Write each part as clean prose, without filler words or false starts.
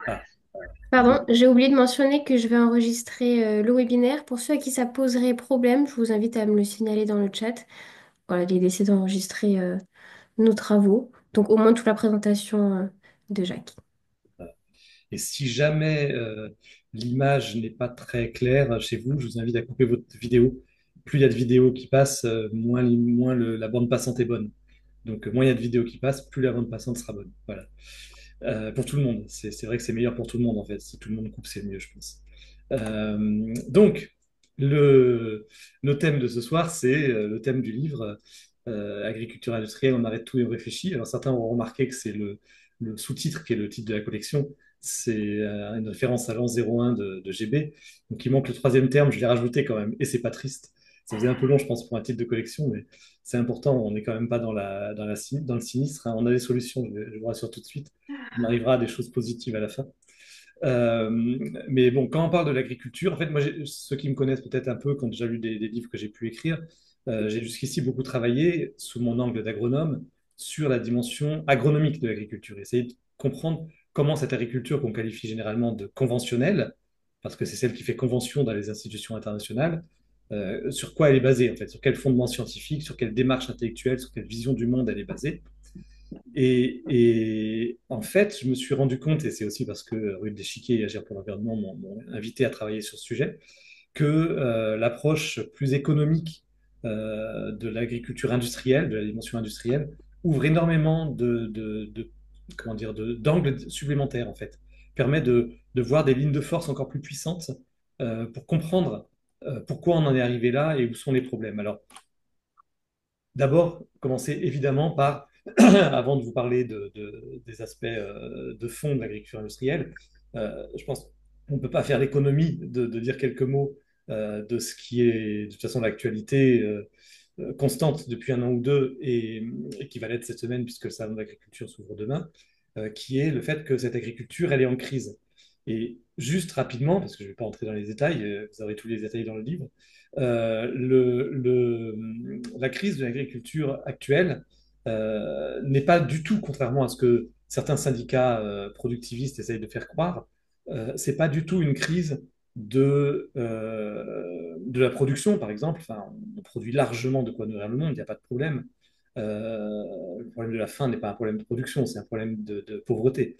Ah, Pardon, j'ai oublié de mentionner que je vais enregistrer le webinaire. Pour ceux à qui ça poserait problème, je vous invite à me le signaler dans le chat. Voilà, l'idée c'est d'enregistrer nos travaux. Donc au moins toute la présentation de Jacques. et si jamais l'image n'est pas très claire chez vous, je vous invite à couper votre vidéo. Plus il y a de vidéos qui passent, moins la bande passante est bonne. Donc, moins il y a de vidéos qui passent, plus la bande passante sera bonne. Voilà. Pour tout le monde. C'est vrai que c'est meilleur pour tout le monde, en fait. Si tout le monde coupe, c'est mieux, je pense. Donc, le thème de ce soir, c'est le thème du livre Agriculture industrielle, on arrête tout et on réfléchit. Alors, certains auront remarqué que c'est le sous-titre qui est le titre de la collection. C'est une référence à l'an 01 de GB. Donc, il manque le troisième terme, je l'ai rajouté quand même, et c'est pas triste. Ça faisait un peu long, je pense, pour un titre de collection, mais c'est important. On n'est quand même pas dans le sinistre, hein. On a des solutions, je vous rassure tout de suite. On arrivera à des choses positives à la fin. Euh, mais bon, quand on parle de l'agriculture, en fait, moi, ceux qui me connaissent peut-être un peu, qui ont déjà lu des livres que j'ai pu écrire, j'ai jusqu'ici beaucoup travaillé sous mon angle d'agronome sur la dimension agronomique de l'agriculture, essayer de comprendre comment cette agriculture qu'on qualifie généralement de conventionnelle, parce que c'est celle qui fait convention dans les institutions internationales, sur quoi elle est basée, en fait, sur quel fondement scientifique, sur quelle démarche intellectuelle, sur quelle vision du monde elle est basée. Et en fait, je me suis rendu compte, et c'est aussi parce que Rue d'Échiquier et Agir pour l'environnement m'ont invité à travailler sur ce sujet, que l'approche plus économique de l'agriculture industrielle, de la dimension industrielle, ouvre énormément comment dire, d'angles supplémentaires, en fait. Permet de voir des lignes de force encore plus puissantes pour comprendre pourquoi on en est arrivé là et où sont les problèmes. Alors, d'abord, commencer évidemment par, avant de vous parler des aspects de fond de l'agriculture industrielle, je pense qu'on ne peut pas faire l'économie de dire quelques mots de ce qui est de toute façon l'actualité constante depuis un an ou deux et qui va l'être cette semaine puisque le salon de l'agriculture s'ouvre demain, qui est le fait que cette agriculture, elle est en crise. Et juste rapidement, parce que je ne vais pas entrer dans les détails, vous aurez tous les détails dans le livre, la crise de l'agriculture actuelle n'est pas du tout, contrairement à ce que certains syndicats productivistes essayent de faire croire, c'est pas du tout une crise de la production, par exemple. Enfin, on produit largement de quoi nourrir le monde, il n'y a pas de problème. Le problème de la faim n'est pas un problème de production, c'est un problème de pauvreté.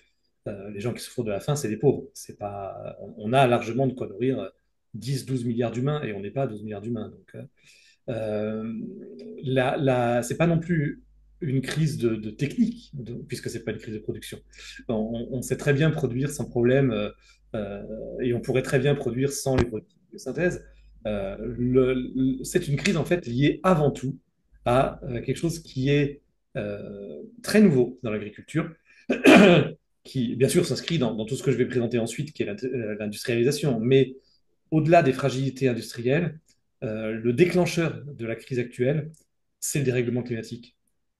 Les gens qui souffrent de la faim, c'est les pauvres. C'est pas, on a largement de quoi nourrir 10-12 milliards d'humains et on n'est pas 12 milliards d'humains. Donc, c'est pas non plus une crise de technique, puisque c'est pas une crise de production. On sait très bien produire sans problème euh, et on pourrait très bien produire sans les produits de synthèse. C'est une crise en fait liée avant tout à quelque chose qui est très nouveau dans l'agriculture, qui bien sûr s'inscrit dans tout ce que je vais présenter ensuite, qui est l'industrialisation, mais au-delà des fragilités industrielles, le déclencheur de la crise actuelle, c'est le dérèglement climatique.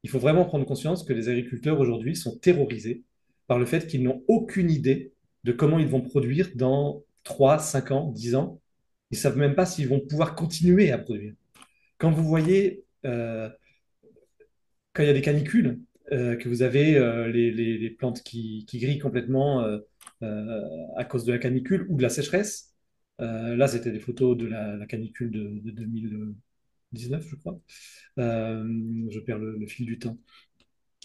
Il faut vraiment prendre conscience que les agriculteurs aujourd'hui sont terrorisés par le fait qu'ils n'ont aucune idée de comment ils vont produire dans 3, 5 ans, 10 ans. Ils ne savent même pas s'ils vont pouvoir continuer à produire. Quand vous voyez, quand il y a des canicules, que vous avez les plantes qui grillent complètement euh, à cause de la canicule ou de la sécheresse. Là, c'était des photos de la canicule de 2019, je crois. Je perds le fil du temps.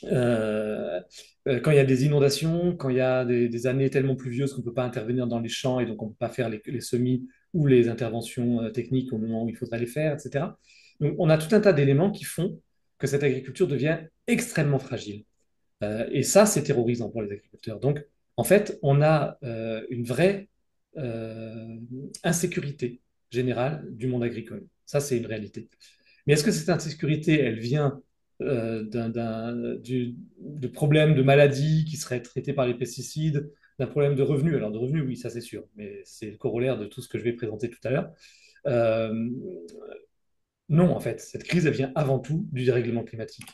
Euh, Quand il y a des inondations, quand il y a des années tellement pluvieuses qu'on ne peut pas intervenir dans les champs et donc on ne peut pas faire les semis ou les interventions techniques au moment où il faudrait les faire, etc. Donc on a tout un tas d'éléments qui font que cette agriculture devient extrêmement fragile. Et ça, c'est terrorisant pour les agriculteurs. Donc, en fait, on a une vraie euh, insécurité générale du monde agricole. Ça, c'est une réalité. Mais est-ce que cette insécurité, elle vient de problèmes de maladies qui seraient traités par les pesticides, d'un problème de revenus? Alors, de revenus, oui, ça c'est sûr, mais c'est le corollaire de tout ce que je vais présenter tout à l'heure. Euh, non, en fait, cette crise, elle vient avant tout du dérèglement climatique.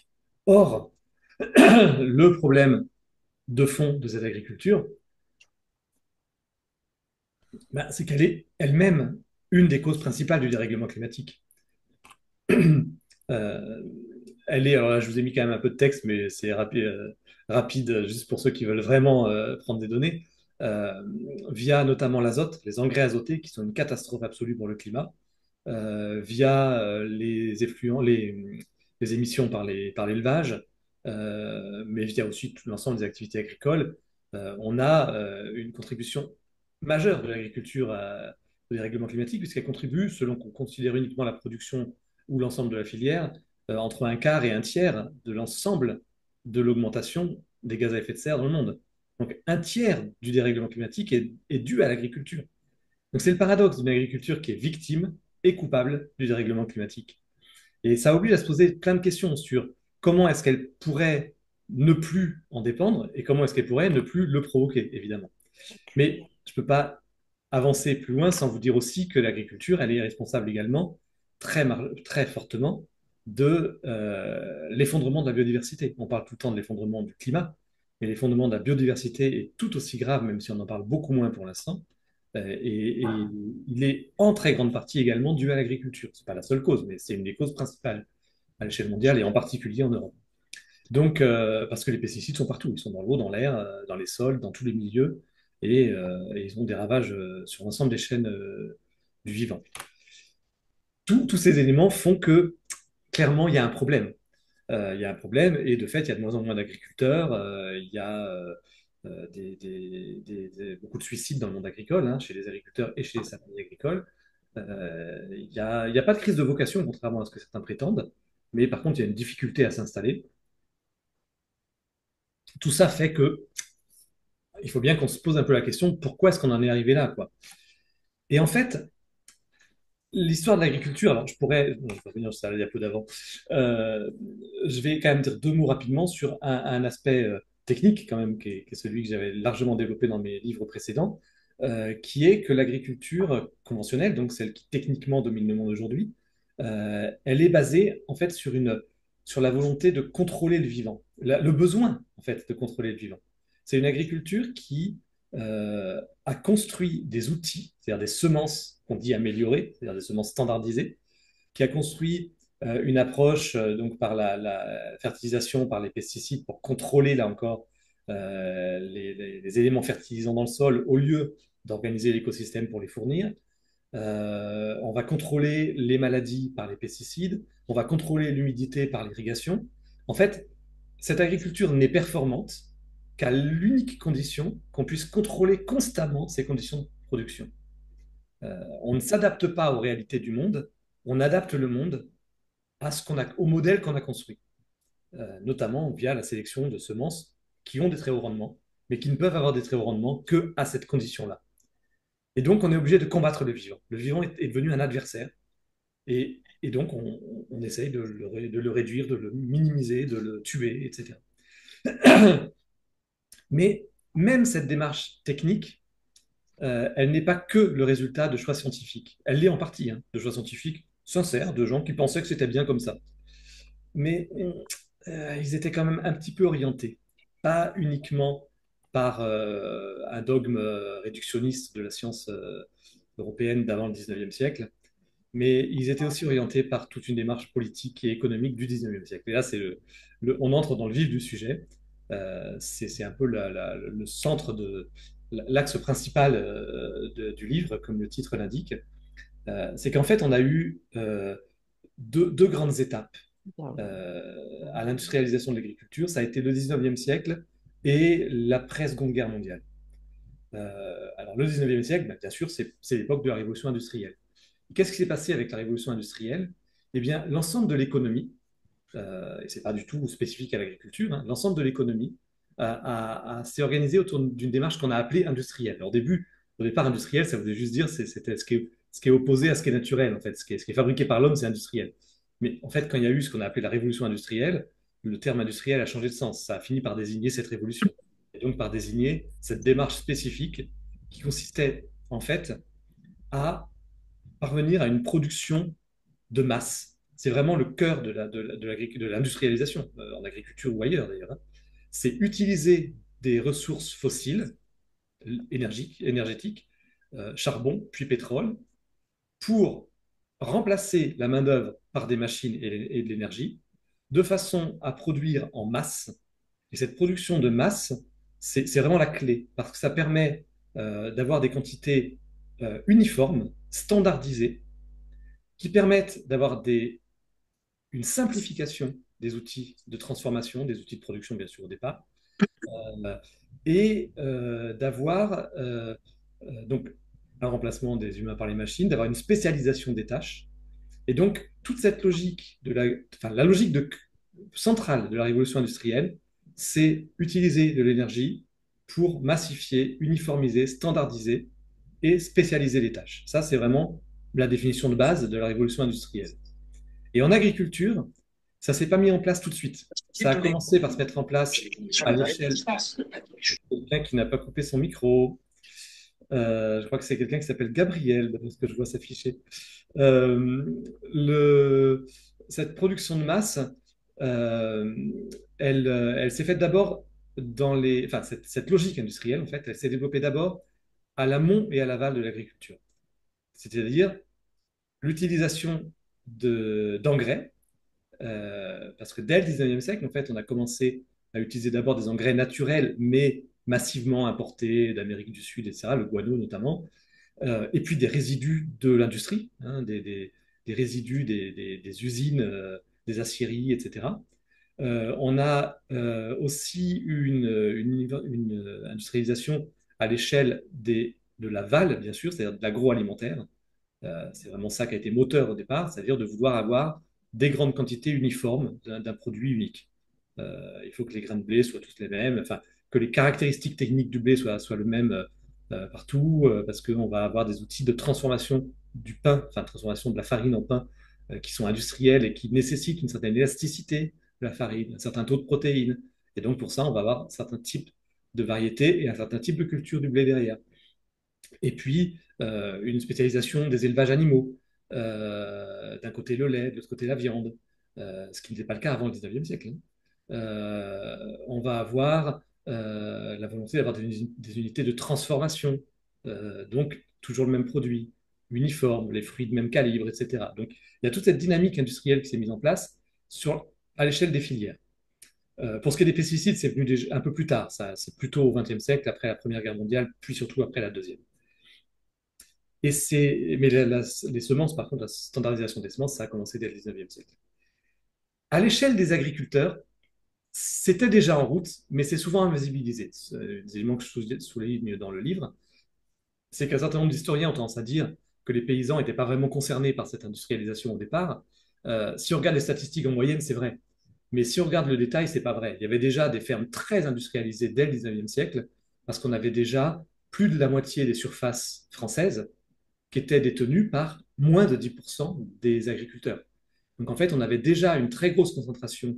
Or, le problème de fond de cette agriculture, ben, c'est qu'elle est elle-même une des causes principales du dérèglement climatique. Euh, alors là, je vous ai mis quand même un peu de texte, mais c'est rapide, juste pour ceux qui veulent vraiment prendre des données. Euh, Via notamment l'azote, les engrais azotés, qui sont une catastrophe absolue pour le climat, via les effluents, les émissions par l'élevage, mais via aussi tout l'ensemble des activités agricoles, on a une contribution majeure de l'agriculture au dérèglement climatique, puisqu'elle contribue, selon qu'on considère uniquement la production ou l'ensemble de la filière, entre un quart et un tiers de l'ensemble de l'augmentation des gaz à effet de serre dans le monde. Donc un tiers du dérèglement climatique est dû à l'agriculture. Donc c'est le paradoxe d'une agriculture qui est victime et coupable du dérèglement climatique. Et ça oblige à se poser plein de questions sur comment est-ce qu'elle pourrait ne plus en dépendre et comment est-ce qu'elle pourrait ne plus le provoquer, évidemment. Mais je ne peux pas avancer plus loin sans vous dire aussi que l'agriculture, elle est responsable également très fortement de l'effondrement de la biodiversité. On parle tout le temps de l'effondrement du climat, mais l'effondrement de la biodiversité est tout aussi grave, même si on en parle beaucoup moins pour l'instant. Et il est en très grande partie également dû à l'agriculture. Ce n'est pas la seule cause, mais c'est une des causes principales à l'échelle mondiale et en particulier en Europe. Donc, parce que les pesticides sont partout, ils sont dans l'eau, dans l'air, dans les sols, dans tous les milieux, et ils ont des ravages sur l'ensemble des chaînes du vivant. Tous ces éléments font que, clairement, il y a un problème. Il y a un problème, et de fait, il y a de moins en moins d'agriculteurs, il y a beaucoup de suicides dans le monde agricole, hein, chez les agriculteurs et chez les salariés agricoles. Il y a pas de crise de vocation, contrairement à ce que certains prétendent, mais par contre, il y a une difficulté à s'installer. Tout ça fait que il faut bien qu'on se pose un peu la question pourquoi est-ce qu'on en est arrivé là, quoi. Et en fait, l'histoire de l'agriculture, alors je pourrais, non, je vais revenir sur la diapo d'avant, Euh, je vais quand même dire deux mots rapidement sur un aspect technique quand même, qui est celui que j'avais largement développé dans mes livres précédents, qui est que l'agriculture conventionnelle, donc celle qui techniquement domine le monde aujourd'hui, elle est basée en fait sur la volonté de contrôler le vivant, le besoin en fait de contrôler le vivant. C'est une agriculture qui a construit des outils, c'est-à-dire des semences qu'on dit améliorées, c'est-à-dire des semences standardisées, qui a construit une approche donc par la fertilisation, par les pesticides pour contrôler là encore les éléments fertilisants dans le sol au lieu d'organiser l'écosystème pour les fournir. On va contrôler les maladies par les pesticides, on va contrôler l'humidité par l'irrigation. En fait, cette agriculture n'est performante qu'à l'unique condition qu'on puisse contrôler constamment ces conditions de production. On ne s'adapte pas aux réalités du monde, on adapte le monde au modèle qu'on a construit, notamment via la sélection de semences qui ont des très hauts rendements, mais qui ne peuvent avoir des très hauts rendements que à cette condition-là. Et donc, on est obligé de combattre le vivant. Le vivant est devenu un adversaire, et donc on essaye de le réduire, de le minimiser, de le tuer, etc. Mais même cette démarche technique, elle n'est pas que le résultat de choix scientifiques. Elle l'est en partie, hein, de choix scientifiques sincères, de gens qui pensaient que c'était bien comme ça. Mais ils étaient quand même un petit peu orientés, pas uniquement par un dogme réductionniste de la science européenne d'avant le 19e siècle, mais ils étaient aussi orientés par toute une démarche politique et économique du 19e siècle. Et là, on entre dans le vif du sujet. C'est un peu le centre l'axe principal du livre, comme le titre l'indique. C'est qu'en fait, on a eu deux grandes étapes à l'industrialisation de l'agriculture. Ça a été le 19e siècle et l'après-Seconde Guerre mondiale. Alors, le 19e siècle, ben, bien sûr, c'est l'époque de la révolution industrielle. Qu'est-ce qui s'est passé avec la révolution industrielle? Eh bien, l'ensemble de l'économie, et ce n'est pas du tout spécifique à l'agriculture, hein, l'ensemble de l'économie s'est organisé autour d'une démarche qu'on a appelée industrielle. Alors, au départ, industriel, ça voulait juste dire c'était ce qui est opposé à ce qui est naturel, en fait. Ce qui est fabriqué par l'homme, c'est industriel. Mais en fait, quand il y a eu ce qu'on a appelé la révolution industrielle, le terme industriel a changé de sens. Ça a fini par désigner cette révolution. Et donc par désigner cette démarche spécifique qui consistait en fait à parvenir à une production de masse. C'est vraiment le cœur de l'industrialisation, en agriculture ou ailleurs d'ailleurs, hein. C'est utiliser des ressources fossiles, énergétiques, charbon, puis pétrole, pour remplacer la main-d'œuvre par des machines et de l'énergie, de façon à produire en masse. Et cette production de masse, c'est vraiment la clé, parce que ça permet d'avoir des quantités uniformes, standardisées, qui permettent d'avoir une simplification des outils de transformation, des outils de production, bien sûr, au départ, euh, et d'avoir donc un remplacement des humains par les machines, d'avoir une spécialisation des tâches. Et donc, toute cette logique, enfin, la logique centrale de la révolution industrielle, c'est utiliser de l'énergie pour massifier, uniformiser, standardiser et spécialiser les tâches. Ça, c'est vraiment la définition de base de la révolution industrielle. Et en agriculture, ça ne s'est pas mis en place tout de suite. Ça a commencé par se mettre en place à l'échelle. Quelqu'un qui n'a pas coupé son micro. Je crois que c'est quelqu'un qui s'appelle Gabriel, d'après ce que je vois s'afficher. Euh, cette production de masse, euh, elle s'est faite d'abord enfin, cette logique industrielle, en fait, elle s'est développée d'abord à l'amont et à l'aval de l'agriculture. C'est-à-dire l'utilisation d'engrais, parce que dès le 19e siècle, en fait, on a commencé à utiliser d'abord des engrais naturels, mais massivement importés d'Amérique du Sud, etc., le guano notamment, et puis des résidus de l'industrie, hein, des résidus des usines, des aciéries, etc. On a aussi une industrialisation à l'échelle de l'aval, bien sûr, c'est-à-dire de l'agroalimentaire. C'est vraiment ça qui a été moteur au départ, c'est-à-dire de vouloir avoir des grandes quantités uniformes d'un produit unique. Il faut que les grains de blé soient tous les mêmes, enfin, que les caractéristiques techniques du blé soient le même partout, parce qu'on va avoir des outils de transformation du pain, enfin, transformation de la farine en pain, qui sont industriels et qui nécessitent une certaine élasticité de la farine, un certain taux de protéines. Et donc, pour ça, on va avoir un certain type de variété et un certain type de culture du blé derrière. Et puis, une spécialisation des élevages animaux. D'un côté le lait, de l'autre côté la viande, ce qui n'était pas le cas avant le 19e siècle. Hein. On va avoir la volonté d'avoir des unités de transformation, donc toujours le même produit, uniforme, les fruits de même calibre, etc. Donc il y a toute cette dynamique industrielle qui s'est mise en place à l'échelle des filières. Pour ce qui est des pesticides, c'est venu un peu plus tard, ça, c'est plutôt au XXe siècle, après la Première Guerre mondiale, puis surtout après la Deuxième. Mais les semences, par contre, la standardisation des semences, ça a commencé dès le 19e siècle. À l'échelle des agriculteurs, c'était déjà en route, mais c'est souvent invisibilisé. Des éléments que je souligne dans le livre, c'est qu'un certain nombre d'historiens ont tendance à dire que les paysans n'étaient pas vraiment concernés par cette industrialisation au départ. Si on regarde les statistiques en moyenne, c'est vrai. Mais si on regarde le détail, c'est pas vrai. Il y avait déjà des fermes très industrialisées dès le 19e siècle, parce qu'on avait déjà plus de la moitié des surfaces françaises qui étaient détenues par moins de 10% des agriculteurs. Donc en fait, on avait déjà une très grosse concentration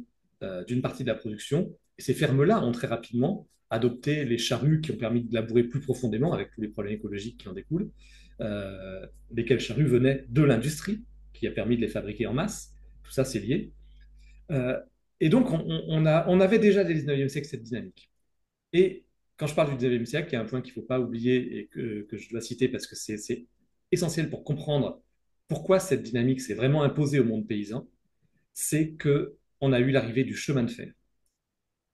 d'une partie de la production, et ces fermes-là ont très rapidement adopté les charrues qui ont permis de labourer plus profondément avec tous les problèmes écologiques qui en découlent, lesquelles charrues venaient de l'industrie, qui a permis de les fabriquer en masse. Tout ça, c'est lié. Euh, et donc, on avait déjà dès le 19e siècle cette dynamique. Et quand je parle du 19e siècle, il y a un point qu'il ne faut pas oublier et que je dois citer parce que c'est essentiel pour comprendre pourquoi cette dynamique s'est vraiment imposée au monde paysan, c'est qu'on a eu l'arrivée du chemin de fer.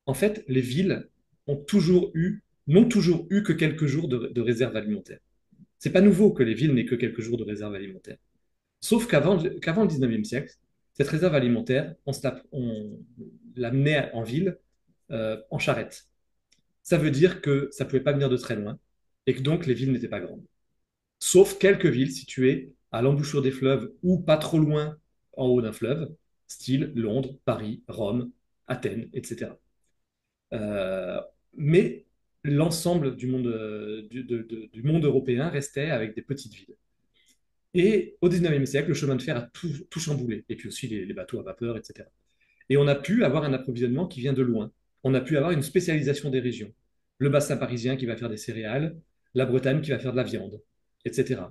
En fait, les villes n'ont toujours eu que quelques jours de réserve alimentaire. C'est pas nouveau que les villes n'aient que quelques jours de réserve alimentaire. Sauf qu'avant le 19e siècle, cette réserve alimentaire, on l'amenait en ville en charrette. Ça veut dire que ça ne pouvait pas venir de très loin et que donc les villes n'étaient pas grandes. Sauf quelques villes situées à l'embouchure des fleuves ou pas trop loin en haut d'un fleuve, style Londres, Paris, Rome, Athènes, etc. Euh, mais l'ensemble du monde, du monde européen restait avec des petites villes. Et au 19e siècle, le chemin de fer a tout chamboulé, et puis aussi les bateaux à vapeur, etc. Et on a pu avoir un approvisionnement qui vient de loin. On a pu avoir une spécialisation des régions. Le bassin parisien qui va faire des céréales, la Bretagne qui va faire de la viande, etc.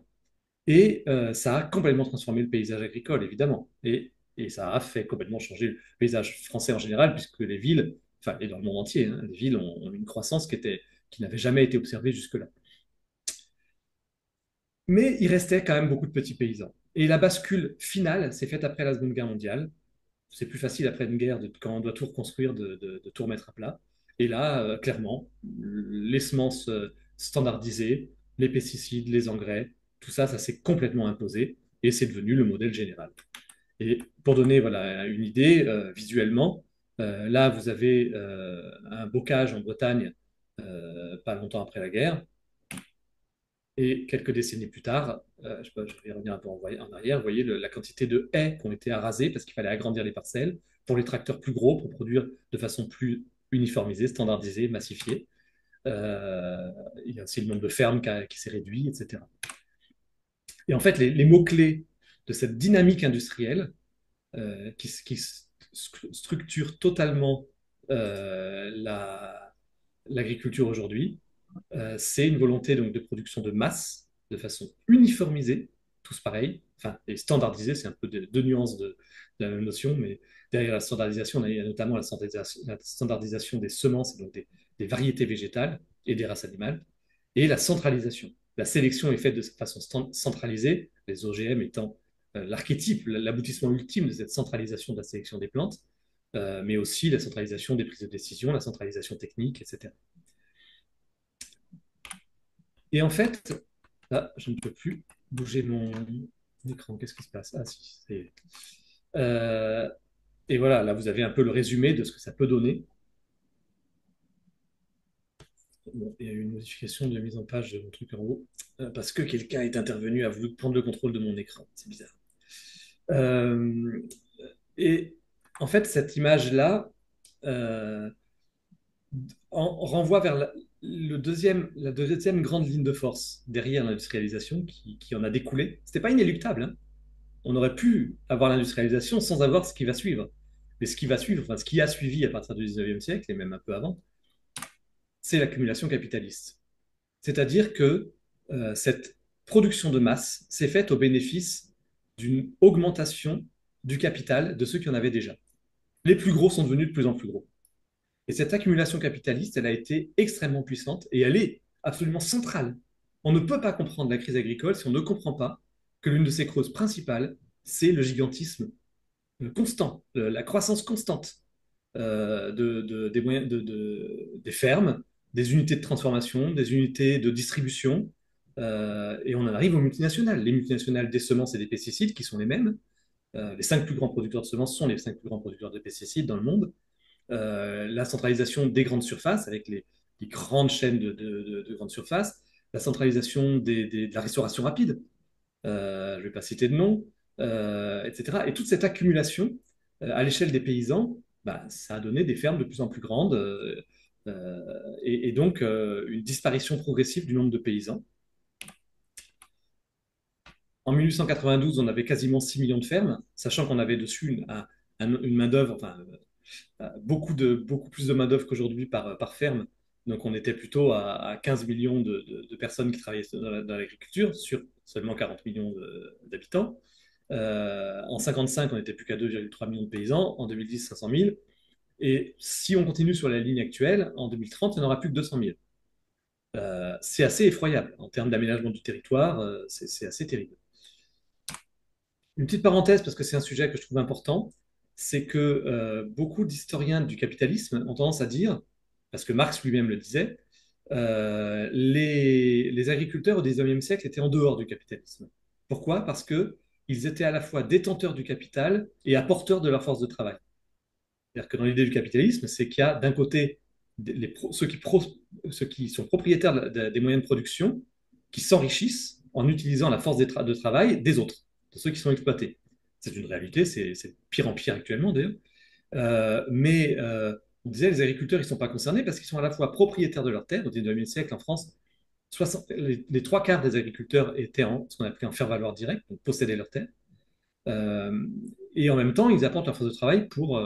Et ça a complètement transformé le paysage agricole, évidemment. Et ça a fait complètement changer le paysage français en général, puisque les villes, enfin, et dans le monde entier, hein, les villes ont une croissance qui n'avait jamais été observée jusque-là. Mais il restait quand même beaucoup de petits paysans. Et la bascule finale s'est faite après la Seconde Guerre mondiale, c'est plus facile après une guerre, quand on doit tout reconstruire, de tout remettre à plat. Et là, clairement, les semences standardisées, les pesticides, les engrais, tout ça, ça s'est complètement imposé et c'est devenu le modèle général. Et pour donner voilà, une idée, visuellement, là, vous avez un bocage en Bretagne, pas longtemps après la guerre, et quelques décennies plus tard, je vais revenir un peu en arrière, vous voyez la quantité de haies qui ont été arasées parce qu'il fallait agrandir les parcelles pour les tracteurs plus gros, pour produire de façon plus uniformisée, standardisée, massifiée. Euh, il y a aussi le nombre de fermes qui s'est réduit, etc. Et en fait, les mots-clés de cette dynamique industrielle qui structure totalement l'agriculture aujourd'hui, c'est une volonté donc de production de masse, de façon uniformisée, tous pareils, enfin, et standardisée, c'est un peu deux nuances de la même notion, mais derrière la standardisation, il y a notamment la standardisation des semences, donc des variétés végétales et des races animales, et la centralisation. La sélection est faite de façon centralisée, les OGM étant l'archétype, l'aboutissement ultime de cette centralisation de la sélection des plantes, mais aussi la centralisation des prises de décision, la centralisation technique, etc. Et en fait, là, je ne peux plus bouger mon écran. Qu'est-ce qui se passe? Ah, si, ça y est. Euh, et voilà, là, vous avez un peu le résumé de ce que ça peut donner. Bon, il y a eu une modification de mise en page de mon truc en haut, parce que quelqu'un est intervenu à vouloir prendre le contrôle de mon écran. C'est bizarre. Euh, et en fait, cette image-là euh, renvoie vers la deuxième grande ligne de force derrière l'industrialisation qui en a découlé. C'était pas inéluctable, hein. On aurait pu avoir l'industrialisation sans avoir ce qui va suivre. Mais ce qui va suivre, enfin ce qui a suivi à partir du 19e siècle et même un peu avant, c'est l'accumulation capitaliste. C'est-à-dire que cette production de masse s'est faite au bénéfice d'une augmentation du capital de ceux qui en avaient déjà. Les plus gros sont devenus de plus en plus gros. Et cette accumulation capitaliste, elle a été extrêmement puissante et elle est absolument centrale. On ne peut pas comprendre la crise agricole si on ne comprend pas que l'une de ses causes principales, c'est le gigantisme constant, la croissance constante des moyens des fermes, des unités de transformation, des unités de distribution. Et on en arrive aux multinationales. Les multinationales des semences et des pesticides, qui sont les mêmes. Les cinq plus grands producteurs de semences sont les cinq plus grands producteurs de pesticides dans le monde. La centralisation des grandes surfaces, avec les grandes chaînes de grandes surfaces. La centralisation de la restauration rapide, je ne vais pas citer de nom, etc. Et toute cette accumulation à l'échelle des paysans, bah, ça a donné des fermes de plus en plus grandes et donc une disparition progressive du nombre de paysans. En 1892, on avait quasiment 6 millions de fermes, sachant qu'on avait dessus une main-d'œuvre, enfin, beaucoup plus de main-d'œuvre qu'aujourd'hui par ferme. Donc, on était plutôt à 15 millions de personnes qui travaillaient dans l'agriculture sur seulement 40 millions d'habitants. En 55, on n'était plus qu'à 2,3 millions de paysans. En 2010, 500 000. Et si on continue sur la ligne actuelle, en 2030, il n'y en aura plus que 200 000. C'est assez effroyable. En termes d'aménagement du territoire, c'est assez terrible. Une petite parenthèse, parce que c'est un sujet que je trouve important, c'est que beaucoup d'historiens du capitalisme ont tendance à dire, parce que Marx lui-même le disait, les agriculteurs au XIXe siècle étaient en dehors du capitalisme. Pourquoi? Parce qu'ils étaient à la fois détenteurs du capital et apporteurs de leur force de travail. C'est-à-dire que dans l'idée du capitalisme, c'est qu'il y a d'un côté ceux qui sont propriétaires des moyens de production, qui s'enrichissent en utilisant la force de travail des autres, de ceux qui sont exploités. C'est une réalité, c'est pire en pire actuellement d'ailleurs. On disait les agriculteurs, ils ne sont pas concernés parce qu'ils sont à la fois propriétaires de leurs terres. Au XIXe siècle, en France, les trois quarts des agriculteurs étaient en ce qu'on appelait en faire-valoir direct, donc possédaient leurs terres. Euh, et en même temps, ils apportent leur force de travail pour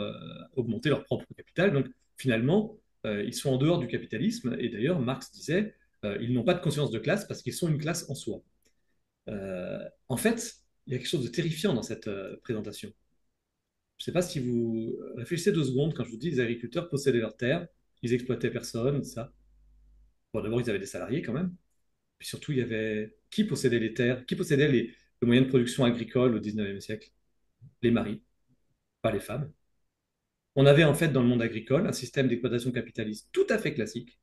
augmenter leur propre capital. Donc finalement, ils sont en dehors du capitalisme. Et d'ailleurs, Marx disait, ils n'ont pas de conscience de classe parce qu'ils sont une classe en soi. En fait, il y a quelque chose de terrifiant dans cette présentation. Je ne sais pas si vous réfléchissez 2 secondes quand je vous dis les agriculteurs possédaient leurs terres, ils exploitaient personne, ça. Bon, d'abord, ils avaient des salariés quand même. Puis surtout, il y avait qui possédait les terres, qui possédait les moyens de production agricole au 19e siècle? Les maris, pas les femmes. On avait en fait dans le monde agricole un système d'exploitation capitaliste tout à fait classique,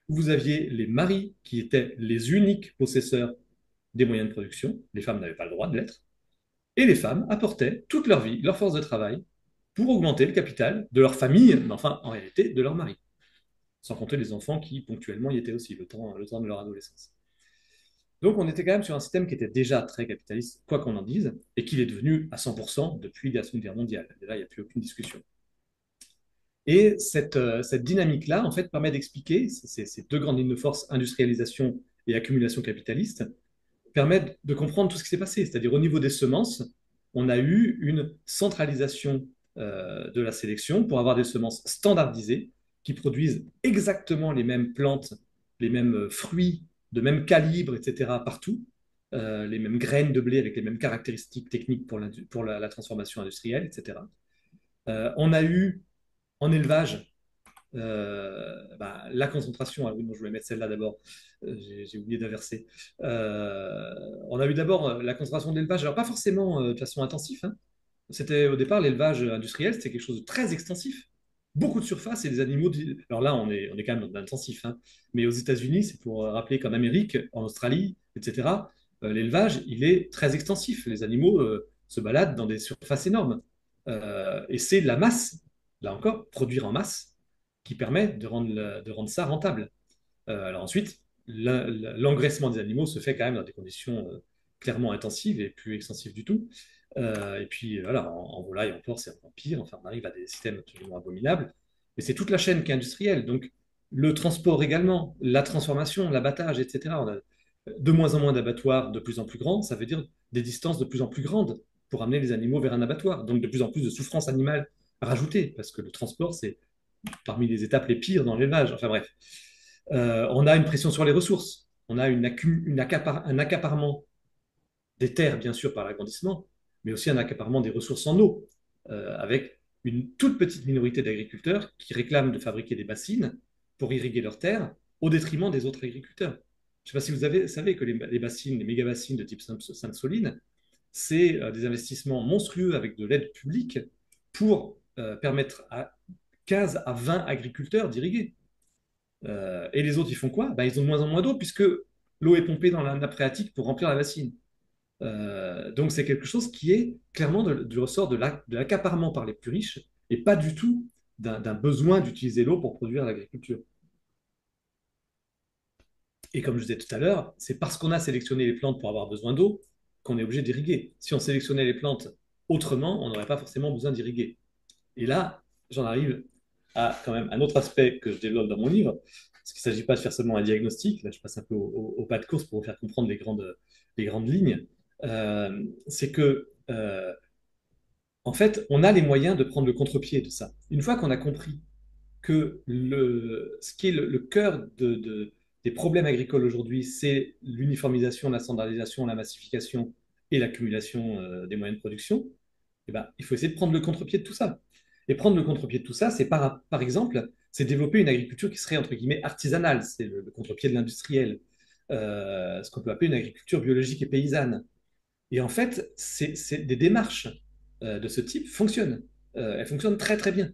où vous aviez les maris qui étaient les uniques possesseurs des moyens de production, les femmes n'avaient pas le droit de l'être, et les femmes apportaient toute leur vie, leur force de travail, pour augmenter le capital de leur famille, mais enfin en réalité de leur mari, sans compter les enfants qui ponctuellement y étaient aussi, le temps de leur adolescence. Donc on était quand même sur un système qui était déjà très capitaliste, quoi qu'on en dise, et qu'il est devenu à 100% depuis la Seconde Guerre mondiale. Et là, il n'y a plus aucune discussion. Et cette dynamique-là, en fait, permet d'expliquer ces deux grandes lignes de force, industrialisation et accumulation capitaliste, permettent de comprendre tout ce qui s'est passé. C'est-à-dire au niveau des semences, on a eu une centralisation de la sélection pour avoir des semences standardisées qui produisent exactement les mêmes plantes, les mêmes fruits de même calibre, etc. partout, les mêmes graines de blé avec les mêmes caractéristiques techniques pour la transformation industrielle, etc. On a eu en élevage la concentration, ah oui, non, je voulais mettre celle-là d'abord, j'ai oublié d'inverser. On a eu d'abord la concentration de l'élevage, alors pas forcément de façon intensive, hein. C'était au départ l'élevage industriel, c'était quelque chose de très extensif. Beaucoup de surface et des animaux. Alors là, on est quand même dans l'intensif, hein. Mais aux États-Unis, c'est pour rappeler qu'en Amérique, en Australie, etc., l'élevage, il est très extensif. Les animaux se baladent dans des surfaces énormes. Et c'est la masse, là encore, produire en masse, qui permet de rendre ça rentable. Alors ensuite, l'engraissement des animaux se fait quand même dans des conditions clairement intensives et plus extensives du tout. Et puis voilà, en volaille, en porc, c'est encore pire. Enfin, on arrive à des systèmes absolument abominables. Mais c'est toute la chaîne qui est industrielle. Donc le transport également, la transformation, l'abattage, etc. On a de moins en moins d'abattoirs de plus en plus grands. Ça veut dire des distances de plus en plus grandes pour amener les animaux vers un abattoir. Donc de plus en plus de souffrance animale rajoutée, parce que le transport, c'est parmi les étapes les pires dans l'élevage. Enfin bref, on a une pression sur les ressources, on a un accaparement des terres, bien sûr, par l'agrandissement, mais aussi un accaparement des ressources en eau, avec une toute petite minorité d'agriculteurs qui réclament de fabriquer des bassines pour irriguer leurs terres au détriment des autres agriculteurs. Je ne sais pas si savez que les bassines, les méga-bassines de type Sainte-Soline, c'est des investissements monstrueux avec de l'aide publique pour permettre à 15 à 20 agriculteurs d'irriguer. Et les autres, ils font quoi? Ils ont de moins en moins d'eau puisque l'eau est pompée dans la nappe phréatique pour remplir la bassine. Donc c'est quelque chose qui est clairement du ressort de l'accaparement par les plus riches et pas du tout d'un besoin d'utiliser l'eau pour produire l'agriculture. Et comme je disais tout à l'heure, c'est parce qu'on a sélectionné les plantes pour avoir besoin d'eau qu'on est obligé d'irriguer. Si on sélectionnait les plantes autrement, on n'aurait pas forcément besoin d'irriguer. Et là, j'en arrive à quand même un autre aspect que je développe dans mon livre, parce qu'il ne s'agit pas de faire seulement un diagnostic, là je passe un peu au pas de course pour vous faire comprendre les grandes lignes. C'est que, en fait, on a les moyens de prendre le contre-pied de ça. Une fois qu'on a compris que ce qui est le cœur des problèmes agricoles aujourd'hui, c'est l'uniformisation, la standardisation, la massification et l'accumulation des moyens de production, eh ben, il faut essayer de prendre le contre-pied de tout ça. Et prendre le contre-pied de tout ça, c'est par exemple, c'est développer une agriculture qui serait entre guillemets artisanale, c'est le contre-pied de l'industriel, ce qu'on peut appeler une agriculture biologique et paysanne. Et en fait, des démarches de ce type fonctionnent. Elles fonctionnent très très bien.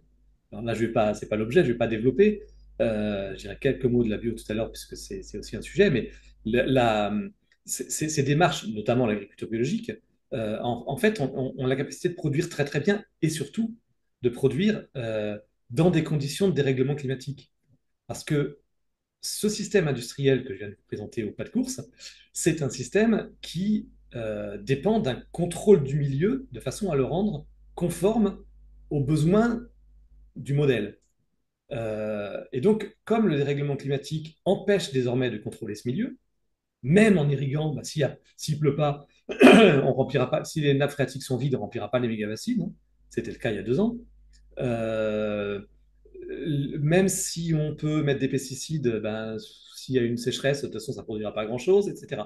Alors là, c'est pas l'objet, je vais pas développer. Je dirais quelques mots de la bio tout à l'heure, puisque c'est aussi un sujet, mais la, la- ces démarches, notamment l'agriculture biologique, en fait, ont la capacité de produire très très bien et surtout de produire dans des conditions de dérèglement climatique. Parce que ce système industriel que je viens de vous présenter au pas de course, c'est un système qui dépend d'un contrôle du milieu de façon à le rendre conforme aux besoins du modèle. Et donc, comme le dérèglement climatique empêche désormais de contrôler ce milieu, même en irriguant, s'il pleut pas, on remplira pas, si les nappes phréatiques sont vides, on remplira pas les méga-bassines, hein. C'était le cas il y a 2 ans. Euh, Même si on peut mettre des pesticides, s'il y a une sécheresse, de toute façon, ça ne produira pas grand-chose, etc.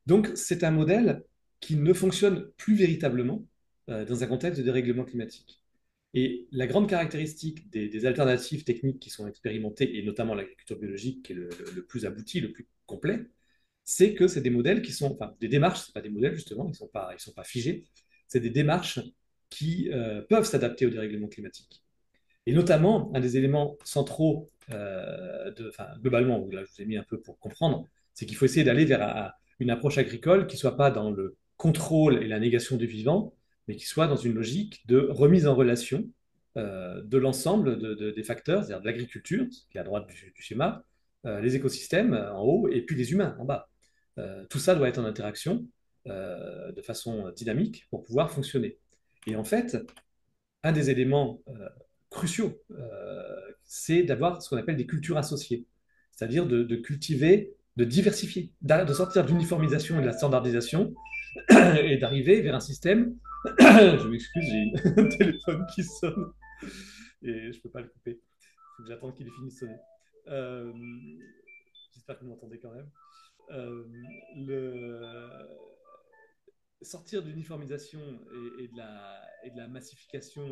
Donc, c'est un modèle qui ne fonctionne plus véritablement dans un contexte de dérèglement climatique. Et la grande caractéristique des alternatives techniques qui sont expérimentées, et notamment l'agriculture biologique, qui est le plus abouti, le plus complet, c'est que c'est des modèles qui sont, enfin, des démarches, ce pas des modèles justement, ils sont pas figés, c'est des démarches qui peuvent s'adapter au dérèglement climatique. Et notamment, un des éléments centraux, enfin, globalement, là je vous ai mis un peu pour comprendre, c'est qu'il faut essayer d'aller vers une approche agricole qui ne soit pas dans le contrôle et la négation du vivant, mais qui soit dans une logique de remise en relation de l'ensemble des facteurs, c'est-à-dire de l'agriculture, qui est à droite du schéma, les écosystèmes en haut, et puis les humains en bas. Tout ça doit être en interaction de façon dynamique pour pouvoir fonctionner. Et en fait, un des éléments cruciaux, c'est d'avoir ce qu'on appelle des cultures associées, c'est-à-dire de cultiver, de diversifier, de sortir de l'uniformisation et de la standardisation et d'arriver vers un système. Je m'excuse, j'ai un téléphone qui sonne et je ne peux pas le couper. Il faut que j'attende qu'il ait fini de sonner. Euh, J'espère que vous m'entendez quand même. Euh, le... Sortir de l'uniformisation et de la massification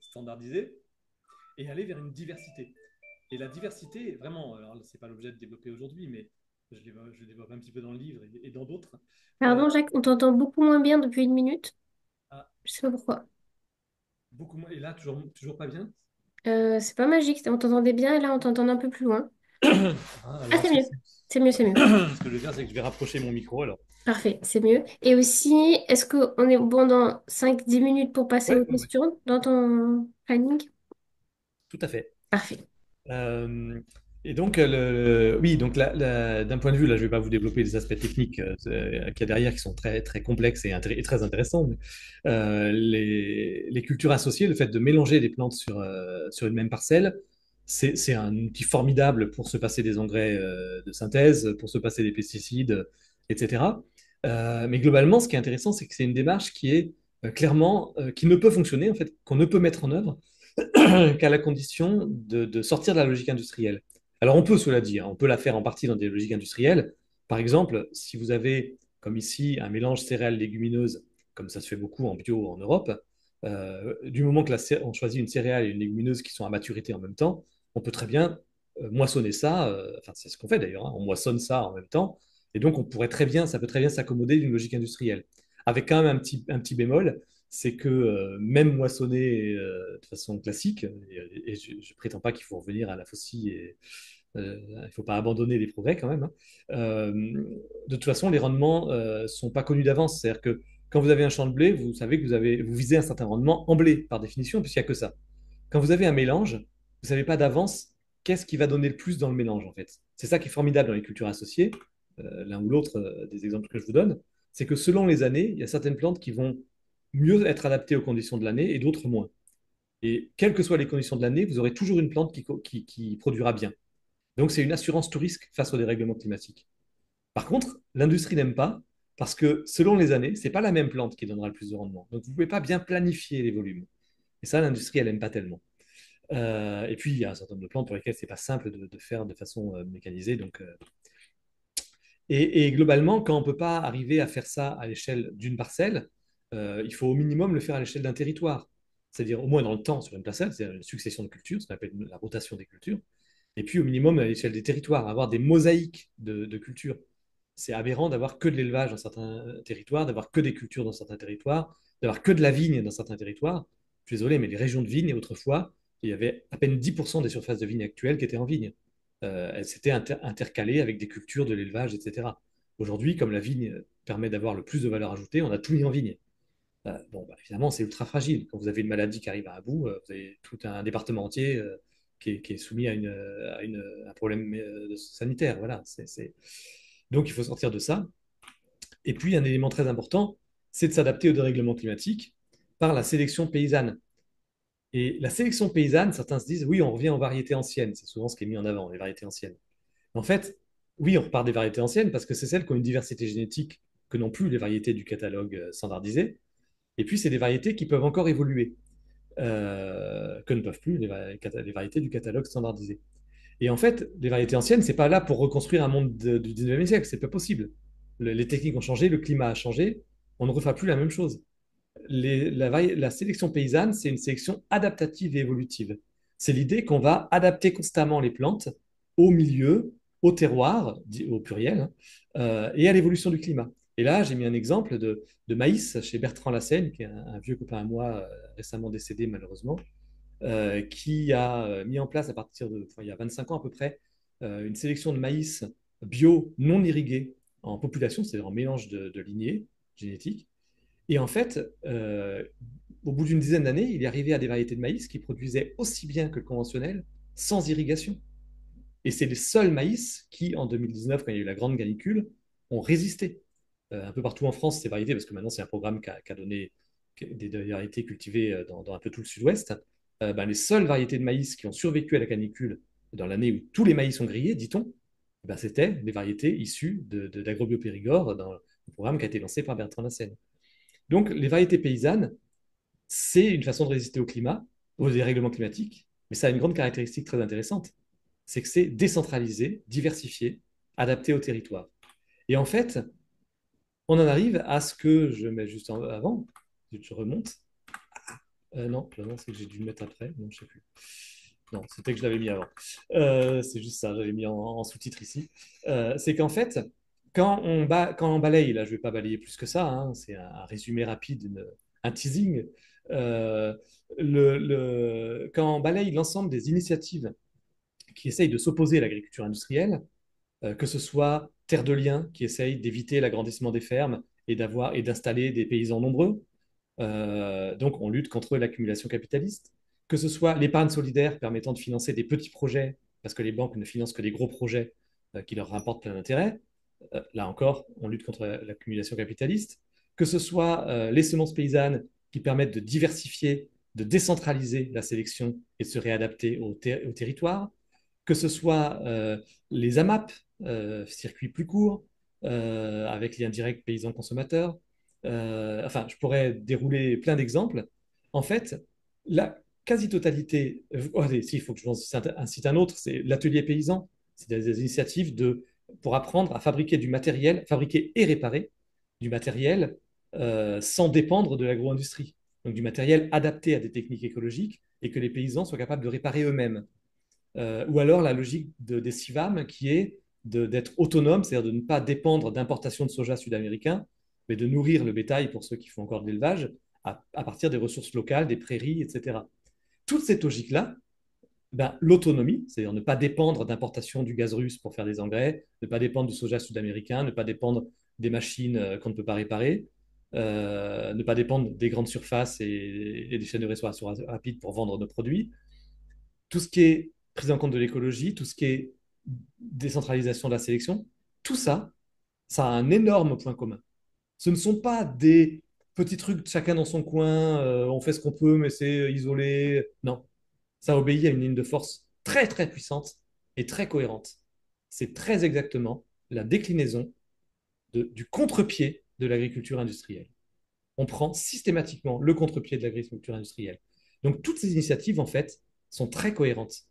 standardisée et aller vers une diversité. Et la diversité, vraiment, alors c'est pas l'objet de développer aujourd'hui, mais je le développe un petit peu dans le livre et dans d'autres. Pardon, Euh, Jacques, on t'entend beaucoup moins bien depuis une minute. ah, Je sais pas pourquoi. beaucoup moins. Et là, toujours pas bien. C'est pas magique, on t'entendait bien et là on t'entend un peu plus loin. Ah, Ah, alors, c'est mieux. C'est mieux, c'est mieux. ce que je vais faire, c'est que je vais rapprocher mon micro alors. Parfait, c'est mieux. Et aussi, est-ce qu'on est bon dans 5-10 minutes pour passer aux Ouais. questions dans ton planning? Tout à fait. Parfait. Euh, et donc, oui, donc d'un point de vue, là, je ne vais pas vous développer les aspects techniques qu'il y a derrière qui sont très, très complexes et très intéressants. Mais, les cultures associées, le fait de mélanger des plantes sur une même parcelle, c'est un outil formidable pour se passer des engrais de synthèse, pour se passer des pesticides, etc. Mais globalement, ce qui est intéressant, c'est que c'est une démarche qui est clairement, qui ne peut fonctionner, en fait, qu'on ne peut mettre en œuvre qu'à la condition de sortir de la logique industrielle. Alors on peut, cela dire, on peut la faire en partie dans des logiques industrielles. Par exemple, si vous avez, comme ici, un mélange céréales-légumineuses, comme ça se fait beaucoup en bio en Europe, du moment que on choisit une céréale et une légumineuse qui sont à maturité en même temps, on peut très bien moissonner ça, enfin c'est ce qu'on fait d'ailleurs, hein, on moissonne ça en même temps, et donc ça peut très bien s'accommoder d'une logique industrielle. Avec quand même un petit bémol, c'est que même moissonner de façon classique, et je ne prétends pas qu'il faut revenir à la faucille, et il ne faut pas abandonner les progrès quand même, hein, de toute façon, les rendements ne sont pas connus d'avance. C'est-à-dire que quand vous avez un champ de blé, vous savez que vous visez un certain rendement en blé, par définition, puisqu'il n'y a que ça. Quand vous avez un mélange, vous ne savez pas d'avance qu'est-ce qui va donner le plus dans le mélange, en fait. C'est ça qui est formidable dans les cultures associées, l'un ou l'autre des exemples que je vous donne, c'est que selon les années, il y a certaines plantes qui vont mieux être adaptées aux conditions de l'année et d'autres moins. Et quelles que soient les conditions de l'année, vous aurez toujours une plante qui produira bien. Donc c'est une assurance tout risque face au dérèglement climatique. Par contre, l'industrie n'aime pas parce que selon les années, ce n'est pas la même plante qui donnera le plus de rendement. Donc vous ne pouvez pas bien planifier les volumes. Et ça, l'industrie, elle n'aime pas tellement. Et puis, il y a un certain nombre de plantes pour lesquelles c'est pas simple de faire de façon mécanisée. Et globalement, quand on ne peut pas arriver à faire ça à l'échelle d'une parcelle, il faut au minimum le faire à l'échelle d'un territoire. C'est-à-dire au moins dans le temps sur une parcelle, c'est une succession de cultures, ce qu'on appelle la rotation des cultures. Et puis au minimum à l'échelle des territoires, avoir des mosaïques de cultures. C'est aberrant d'avoir que de l'élevage dans certains territoires, d'avoir que des cultures dans certains territoires, d'avoir que de la vigne dans certains territoires. Je suis désolé, mais les régions de vigne, autrefois, il y avait à peine 10% des surfaces de vigne actuelles qui étaient en vigne. Elles s'étaient intercalées avec des cultures, de l'élevage, etc. Aujourd'hui, comme la vigne permet d'avoir le plus de valeur ajoutée, on a tout mis en vigne. Bon, bah, évidemment, c'est ultra fragile. Quand vous avez une maladie qui arrive à bout, vous avez tout un département entier qui est soumis à un problème sanitaire. Voilà, Donc, il faut sortir de ça. Et puis, un élément très important, c'est de s'adapter au dérèglement climatique par la sélection paysanne. Et la sélection paysanne, certains se disent, oui, on revient aux variétés anciennes. C'est souvent ce qui est mis en avant, les variétés anciennes. En fait, oui, on repart des variétés anciennes parce que c'est celles qui ont une diversité génétique que n'ont plus les variétés du catalogue standardisé. Et puis, c'est des variétés qui peuvent encore évoluer, que ne peuvent plus les variétés du catalogue standardisé. Et en fait, les variétés anciennes, c'est pas là pour reconstruire un monde du 19e siècle, c'est pas possible. Les techniques ont changé, le climat a changé, on ne refera plus la même chose. La sélection paysanne, c'est une sélection adaptative et évolutive. C'est l'idée qu'on va adapter constamment les plantes au milieu, au terroir, au pluriel, hein, et à l'évolution du climat. Et là, j'ai mis un exemple de maïs chez Bertrand Lassaigne, qui est un vieux copain à moi, récemment décédé malheureusement, qui a mis en place à partir de, enfin, il y a 25 ans à peu près, une sélection de maïs bio non irrigué en population, c'est-à-dire en mélange de lignées génétiques. Et en fait, au bout d'une dizaine d'années, il est arrivé à des variétés de maïs qui produisaient aussi bien que le conventionnel sans irrigation. Et c'est les seuls maïs qui, en 2019, quand il y a eu la grande canicule, ont résisté. Un peu partout en France, ces variétés, parce que maintenant c'est un programme qui a donné des variétés cultivées dans un peu tout le sud-ouest, ben, les seules variétés de maïs qui ont survécu à la canicule dans l'année où tous les maïs ont grillé, dit-on, ben, c'était des variétés issues d'AgroBio-Périgord dans le programme qui a été lancé par Bertrand Lassène. Donc les variétés paysannes, c'est une façon de résister au climat, aux dérèglements climatiques, mais ça a une grande caractéristique très intéressante, c'est que c'est décentralisé, diversifié, adapté au territoire. Et en fait, on en arrive à ce que je mets juste avant, je remonte. Non, c'est que j'ai dû le mettre après, non, je ne sais plus. Non, c'était que je l'avais mis avant. C'est juste ça, j'avais mis en sous-titre ici. C'est qu'en fait, quand on balaye, là je ne vais pas balayer plus que ça, hein, c'est un résumé rapide, un teasing. Euh, quand on balaye l'ensemble des initiatives qui essayent de s'opposer à l'agriculture industrielle, que ce soit Terre de Liens, qui essaye d'éviter l'agrandissement des fermes et d'installer des paysans nombreux, donc, on lutte contre l'accumulation capitaliste. Que ce soit l'épargne solidaire permettant de financer des petits projets, parce que les banques ne financent que des gros projets qui leur rapportent plein d'intérêt. Là encore, on lutte contre l'accumulation capitaliste. Que ce soit les semences paysannes qui permettent de diversifier, de décentraliser la sélection et de se réadapter au territoire. Que ce soit les AMAP, circuits plus courts, avec lien direct paysan-consommateur, enfin, je pourrais dérouler plein d'exemples. En fait, la quasi-totalité, oh, allez, si, il faut que je en cite un autre, c'est l'atelier paysan. C'est des initiatives pour apprendre à fabriquer du matériel, fabriquer et réparer du matériel sans dépendre de l'agro-industrie. Donc du matériel adapté à des techniques écologiques et que les paysans soient capables de réparer eux-mêmes. Ou alors la logique des CIVAM qui est d'être autonome, c'est-à-dire de ne pas dépendre d'importations de soja sud-américain, mais de nourrir le bétail pour ceux qui font encore de l'élevage à partir des ressources locales, des prairies, etc. Toute cette logique-là, ben, l'autonomie, c'est-à-dire ne pas dépendre d'importation du gaz russe pour faire des engrais, ne pas dépendre du soja sud-américain, ne pas dépendre des machines qu'on ne peut pas réparer, ne pas dépendre des grandes surfaces et des chaînes de restauration rapide pour vendre nos produits, tout ce qui est prise en compte de l'écologie, tout ce qui est décentralisation de la sélection, tout ça, ça a un énorme point commun. Ce ne sont pas des petits trucs chacun dans son coin, on fait ce qu'on peut, mais c'est isolé. Non, ça obéit à une ligne de force très très puissante et très cohérente. C'est très exactement la déclinaison du contre-pied de l'agriculture industrielle. On prend systématiquement le contre-pied de l'agriculture industrielle. Donc toutes ces initiatives, en fait, sont très cohérentes.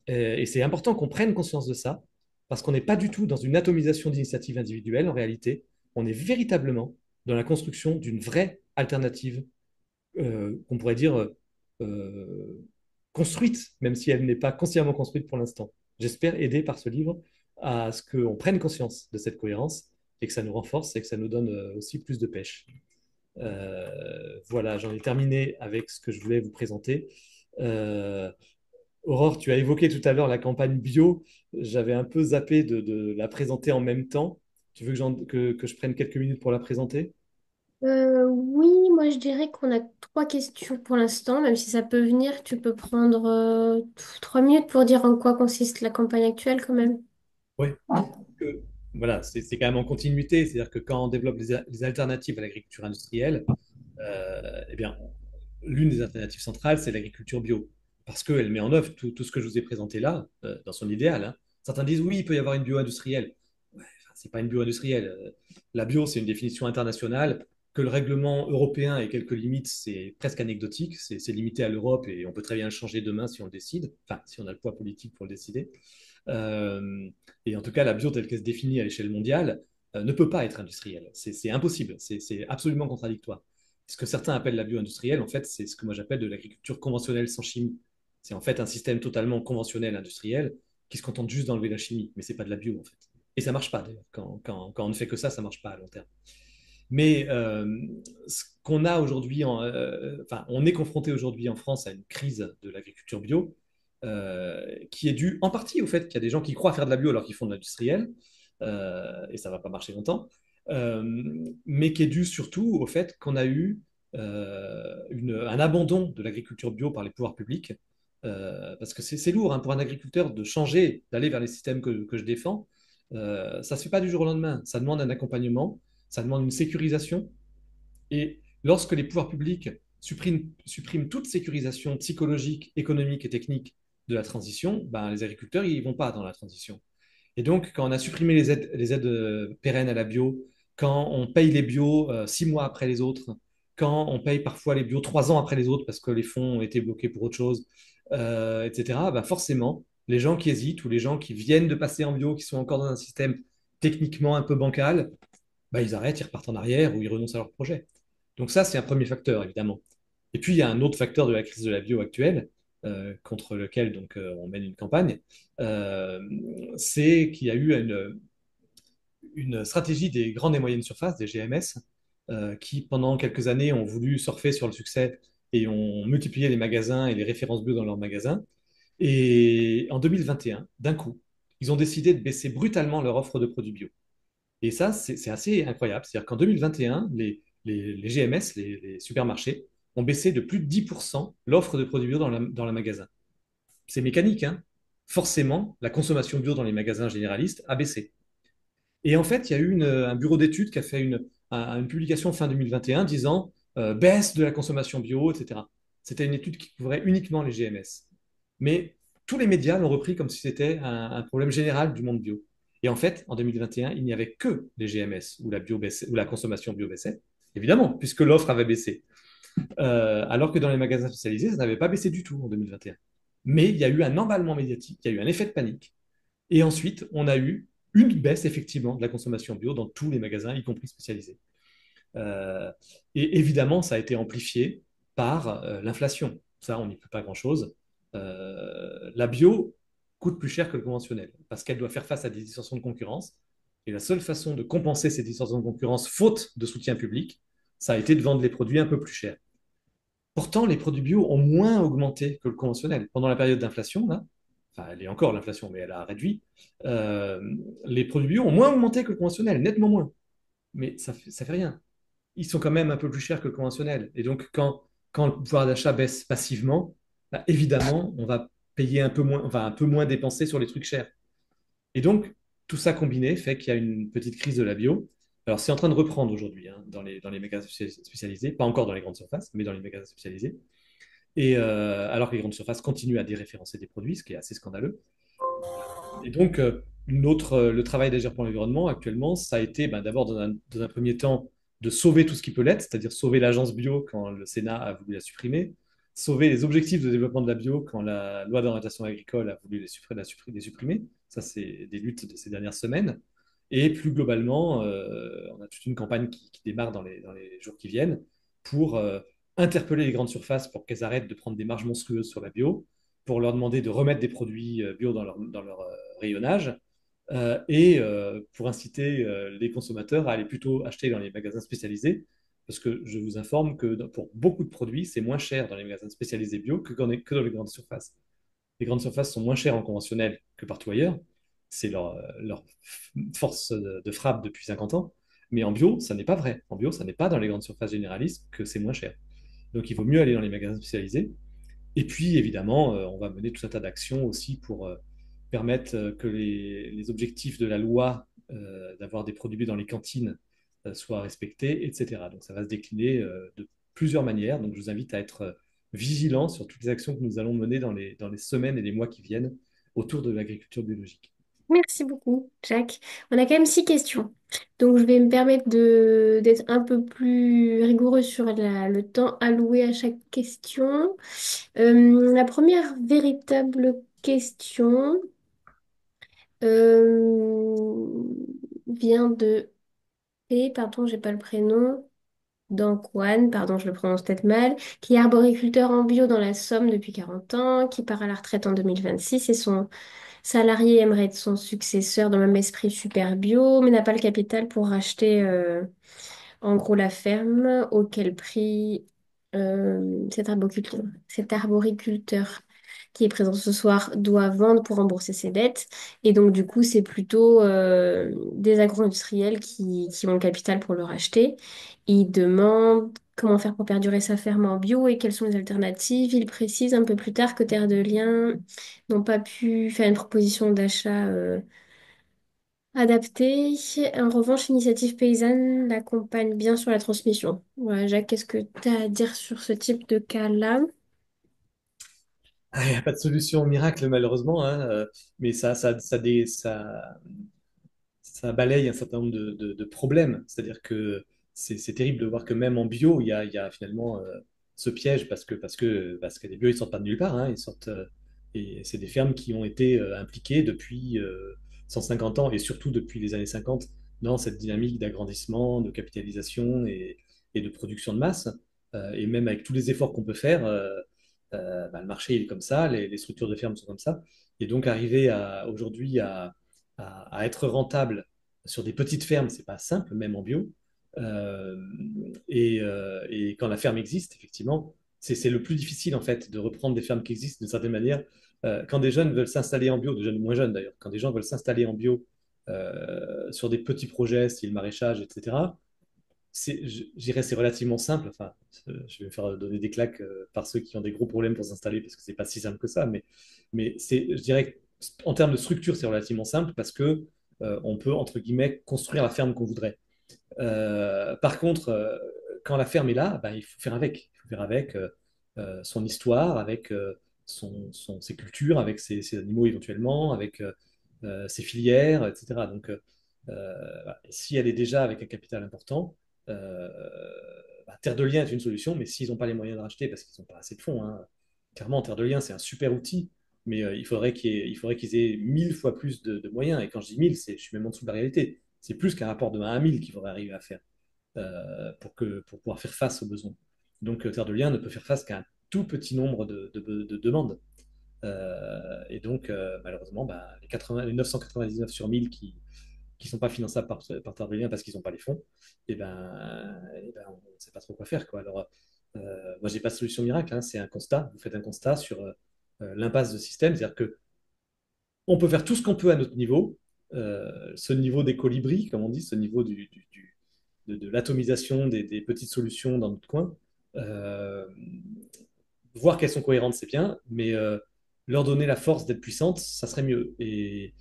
Et c'est important qu'on prenne conscience de ça, parce qu'on n'est pas du tout dans une atomisation d'initiatives individuelles. En réalité, on est véritablement dans la construction d'une vraie alternative, qu'on pourrait dire euh, construite, même si elle n'est pas consciemment construite pour l'instant. J'espère aider par ce livre à ce qu'on prenne conscience de cette cohérence et que ça nous renforce et que ça nous donne aussi plus de pêche. Voilà, j'en ai terminé avec ce que je voulais vous présenter. Euh, Aurore, tu as évoqué tout à l'heure la campagne bio. J'avais un peu zappé de la présenter en même temps. Tu veux que je prenne quelques minutes pour la présenter? Oui, moi je dirais qu'on a trois questions pour l'instant, même si ça peut venir, tu peux prendre 3 minutes pour dire en quoi consiste la campagne actuelle quand même. Oui. Voilà, c'est quand même en continuité. C'est-à-dire que quand on développe les alternatives à l'agriculture industrielle, eh bien, l'une des alternatives centrales, c'est l'agriculture bio. Parce qu'elle met en œuvre tout ce que je vous ai présenté là, dans son idéal, hein. Certains disent oui, il peut y avoir une bio industrielle. Ouais, enfin, c'est pas une bio industrielle. La bio, c'est une définition internationale. Que le règlement européen ait quelques limites, c'est presque anecdotique. C'est limité à l'Europe et on peut très bien le changer demain si on le décide. Enfin, si on a le poids politique pour le décider. Euh, et en tout cas, la bio telle qu'elle se définit à l'échelle mondiale ne peut pas être industrielle. C'est impossible. C'est absolument contradictoire. Ce que certains appellent la bio-industrielle, en fait, c'est ce que moi j'appelle de l'agriculture conventionnelle sans chimie. C'est en fait un système totalement conventionnel industriel qui se contente juste d'enlever la chimie, mais c'est pas de la bio en fait. Et ça marche pas d'ailleurs. Quand on ne fait que ça marche pas à long terme. Mais ce qu'on a aujourd'hui, enfin, on est confronté aujourd'hui en France à une crise de l'agriculture bio qui est due en partie au fait qu'il y a des gens qui croient faire de la bio alors qu'ils font de l'industriel, et ça ne va pas marcher longtemps, euh, mais qui est due surtout au fait qu'on a eu un abandon de l'agriculture bio par les pouvoirs publics, parce que c'est lourd hein, pour un agriculteur de changer, d'aller vers les systèmes que je défends. Ça ne se fait pas du jour au lendemain, ça demande un accompagnement, ça demande une sécurisation. Et lorsque les pouvoirs publics suppriment toute sécurisation psychologique, économique et technique de la transition, ben, les agriculteurs, ils ne vont pas dans la transition. Et donc, quand on a supprimé les aides pérennes à la bio, quand on paye les bio 6 mois après les autres, quand on paye parfois les bio 3 ans après les autres parce que les fonds ont été bloqués pour autre chose, etc., ben forcément, les gens qui hésitent ou les gens qui viennent de passer en bio, qui sont encore dans un système techniquement un peu bancal, bah, ils arrêtent, ils repartent en arrière ou ils renoncent à leur projet. Donc ça, c'est un premier facteur, évidemment. Et puis, il y a un autre facteur de la crise de la bio actuelle, contre lequel donc, on mène une campagne, euh, c'est qu'il y a eu une stratégie des grandes et moyennes surfaces, des GMS, qui, pendant quelques années, ont voulu surfer sur le succès et ont multiplié les magasins et les références bio dans leurs magasins. Et en 2021, d'un coup, ils ont décidé de baisser brutalement leur offre de produits bio. Et ça, c'est assez incroyable. C'est-à-dire qu'en 2021, les GMS, les supermarchés, ont baissé de plus de 10% l'offre de produits bio dans le magasin. C'est mécanique, hein. Forcément, la consommation bio dans les magasins généralistes a baissé. Et en fait, il y a eu un bureau d'études qui a fait une publication fin 2021 disant baisse de la consommation bio, etc. C'était une étude qui couvrait uniquement les GMS. Mais tous les médias l'ont repris comme si c'était un problème général du monde bio. Et en fait, en 2021, il n'y avait que les GMS où où la consommation bio baissait, évidemment, puisque l'offre avait baissé. Alors que dans les magasins spécialisés, ça n'avait pas baissé du tout en 2021. Mais il y a eu un emballement médiatique, il y a eu un effet de panique. Et ensuite, on a eu une baisse effectivement de la consommation bio dans tous les magasins, y compris spécialisés. Euh, et évidemment, ça a été amplifié par l'inflation. Ça, on n'y peut pas grand-chose. La bio coûte plus cher que le conventionnel parce qu'elle doit faire face à des distorsions de concurrence. Et la seule façon de compenser ces distorsions de concurrence, faute de soutien public, ça a été de vendre les produits un peu plus chers. Pourtant, les produits bio ont moins augmenté que le conventionnel. Pendant la période d'inflation, là, enfin, elle est encore l'inflation, mais elle a réduit, euh, les produits bio ont moins augmenté que le conventionnel, nettement moins. Mais ça fait rien. Ils sont quand même un peu plus chers que le conventionnel. Et donc, quand le pouvoir d'achat baisse passivement, bah, évidemment, on va payer un peu moins, on va un peu moins dépenser sur les trucs chers. Et donc, tout ça combiné fait qu'il y a une petite crise de la bio. Alors, c'est en train de reprendre aujourd'hui hein, dans les magasins spécialisés, pas encore dans les grandes surfaces, mais dans les magasins spécialisés. Et alors que les grandes surfaces continuent à déréférencer des produits, ce qui est assez scandaleux. Et donc, le travail d'Agir pour l'environnement actuellement, ça a été ben, d'abord dans un premier temps de sauver tout ce qui peut l'être, c'est-à-dire sauver l'agence bio quand le Sénat a voulu la supprimer, sauver les objectifs de développement de la bio quand la loi d'orientation agricole a voulu les supprimer. Ça, c'est des luttes de ces dernières semaines. Et plus globalement, on a toute une campagne qui démarre dans les jours qui viennent pour interpeller les grandes surfaces pour qu'elles arrêtent de prendre des marges monstrueuses sur la bio, pour leur demander de remettre des produits bio dans leur rayonnage, et pour inciter les consommateurs à aller plutôt acheter dans les magasins spécialisés, parce que je vous informe que pour beaucoup de produits, c'est moins cher dans les magasins spécialisés bio que dans les grandes surfaces. Les grandes surfaces sont moins chères en conventionnel que partout ailleurs. C'est leur force de frappe depuis 50 ans. Mais en bio, ça n'est pas vrai. En bio, ça n'est pas dans les grandes surfaces généralistes que c'est moins cher. Donc il vaut mieux aller dans les magasins spécialisés. Et puis, évidemment, on va mener tout un tas d'actions aussi pour permettre que les objectifs de la loi d'avoir des produits bio dans les cantines soient respectés, etc. Donc, ça va se décliner de plusieurs manières. Donc, je vous invite à être vigilant sur toutes les actions que nous allons mener dans les semaines et les mois qui viennent autour de l'agriculture biologique. Merci beaucoup, Jacques. On a quand même 6 questions. Donc, je vais me permettre d'être un peu plus rigoureux sur le temps alloué à chaque question. La première véritable question euh, vient de P, pardon, j'ai pas le prénom, d'Anquan, pardon, je le prononce peut-être mal, qui est arboriculteur en bio dans la Somme depuis 40 ans, qui part à la retraite en 2026 et son salarié aimerait être son successeur dans le même esprit super bio, mais n'a pas le capital pour racheter En gros, la ferme, auquel prix cet arboriculteur qui est présent ce soir doit vendre pour rembourser ses dettes. Et donc, du coup, c'est plutôt des agro-industriels qui ont le capital pour le racheter. Il demande comment faire pour perdurer sa ferme en bio et quelles sont les alternatives. Il précise un peu plus tard que Terre de Liens n'ont pas pu faire une proposition d'achat adaptée. En revanche, l'initiative paysanne l'accompagne bien sur la transmission. Voilà, Jacques, qu'est-ce que tu as à dire sur ce type de cas-là? Il n'y a pas de solution miracle, malheureusement, hein, mais ça balaye un certain nombre de problèmes. C'est-à-dire que c'est terrible de voir que même en bio, il y a finalement ce piège parce que les bio, ils sortent pas de nulle part. Hein, et c'est des fermes qui ont été impliquées depuis 150 ans et surtout depuis les années 50 dans cette dynamique d'agrandissement, de capitalisation et de production de masse. Et même avec tous les efforts qu'on peut faire, le marché il est comme ça, les structures de fermes sont comme ça. Et donc arriver aujourd'hui à être rentable sur des petites fermes, c'est pas simple, même en bio. Euh, et quand la ferme existe, effectivement, c'est le plus difficile en fait de reprendre des fermes qui existent d'une certaine manière. Quand des jeunes veulent s'installer en bio, des jeunes moins jeunes d'ailleurs, quand des gens veulent s'installer en bio sur des petits projets, style maraîchage, etc., je dirais c'est relativement simple. Enfin, je vais me faire donner des claques par ceux qui ont des gros problèmes pour s'installer parce que c'est pas si simple que ça. Mais je dirais que en termes de structure, c'est relativement simple parce que on peut entre guillemets construire la ferme qu'on voudrait. Par contre, quand la ferme est là, ben, il faut faire avec. Il faut faire avec son histoire, avec ses cultures, avec ses animaux éventuellement, avec ses filières, etc. Donc, voilà. Et si elle est déjà avec un capital important, euh, Terre de Liens est une solution, mais s'ils n'ont pas les moyens de racheter parce qu'ils n'ont pas assez de fonds, hein, clairement, Terre de Liens, c'est un super outil, mais il faudrait qu'ils aient 1000 fois plus de moyens. Et quand je dis 1000, je suis même en dessous de la réalité. C'est plus qu'un rapport de 1 à 1000 qu'il faudrait arriver à faire pour pouvoir faire face aux besoins. Donc, Terre de Liens ne peut faire face qu'à un tout petit nombre de demandes. Et donc, malheureusement, bah, les 999 sur 1000 qui sont pas finançables par Terre de Liens parce qu'ils n'ont pas les fonds, et ben, on ne sait pas trop quoi faire. Quoi. Alors, moi, j'ai pas de solution miracle, hein, c'est un constat. Vous faites un constat sur l'impasse de système, c'est-à-dire que on peut faire tout ce qu'on peut à notre niveau, ce niveau des colibris, comme on dit, ce niveau de l'atomisation des petites solutions dans notre coin. Euh, Voir qu'elles sont cohérentes, c'est bien, mais leur donner la force d'être puissantes, ça serait mieux. Et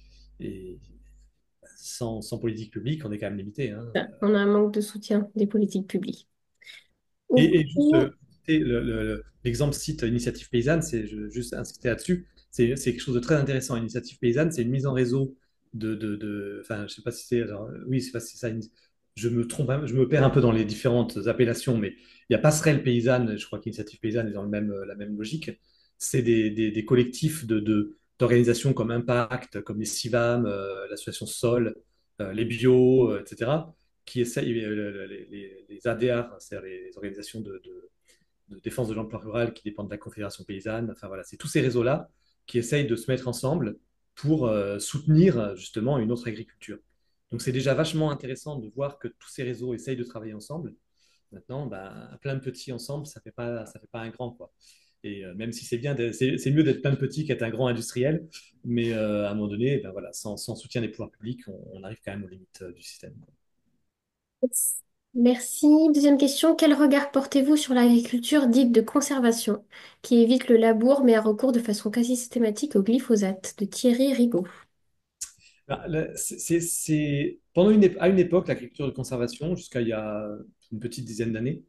sans politique publique, on est quand même limité. Hein. Ah, on a un manque de soutien des politiques publiques. Ok. Et juste, l'exemple site Initiative Paysanne, juste insister là-dessus, c'est quelque chose de très intéressant. Initiative Paysanne, c'est une mise en réseau enfin, je sais pas si c'est, oui, c'est pas si c'est ça. Je me trompe, je me perds un peu dans les différentes appellations, mais il y a Passerelle Paysanne, je crois qu'Initiative Paysanne est dans la même logique. C'est des collectifs d'organisations comme Impact, comme les CIVAM, l'association Sol, les Bio, etc., qui essayent, les ADR, c'est-à-dire les organisations de défense de l'emploi rural qui dépendent de la Confédération paysanne. Enfin voilà, c'est tous ces réseaux-là qui essayent de se mettre ensemble pour soutenir justement une autre agriculture. Donc c'est déjà vachement intéressant de voir que tous ces réseaux essayent de travailler ensemble. Maintenant, bah, plein de petits ensemble, ça fait pas un grand, quoi. Et même si c'est bien, c'est mieux d'être plein de petits qu'être un grand industriel, mais à un moment donné, ben voilà, sans soutien des pouvoirs publics, on arrive quand même aux limites du système. Quoi. Merci. Deuxième question. Quel regard portez-vous sur l'agriculture dite de conservation, qui évite le labour mais a recours de façon quasi systématique au glyphosate, de Thierry Rigaud? Pendant à une époque, l'agriculture de conservation, jusqu'à il y a une petite dizaine d'années,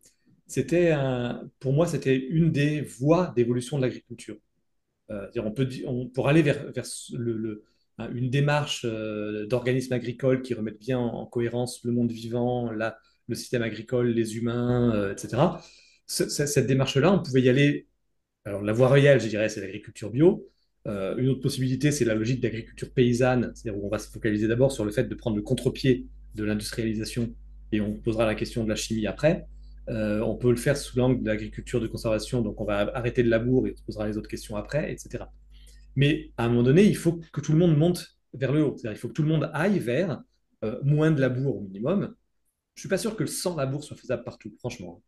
pour moi, c'était une des voies d'évolution de l'agriculture. On peut, pour aller vers une démarche d'organismes agricoles qui remettent bien en cohérence le monde vivant, le système agricole, les humains, etc. Cette démarche-là, on pouvait y aller. Alors, la voie réelle, je dirais, c'est l'agriculture bio. Une autre possibilité, c'est la logique d'agriculture paysanne, c'est-à-dire où on va se focaliser d'abord sur le fait de prendre le contre-pied de l'industrialisation et on posera la question de la chimie après. On peut le faire sous l'angle de l'agriculture de conservation, donc on va arrêter le labour et on posera les autres questions après, etc. Mais à un moment donné, il faut que tout le monde monte vers le haut, c'est-à-dire il faut que tout le monde aille vers moins de labour au minimum, Je suis pas sûr que le sans labour soit faisable partout, franchement.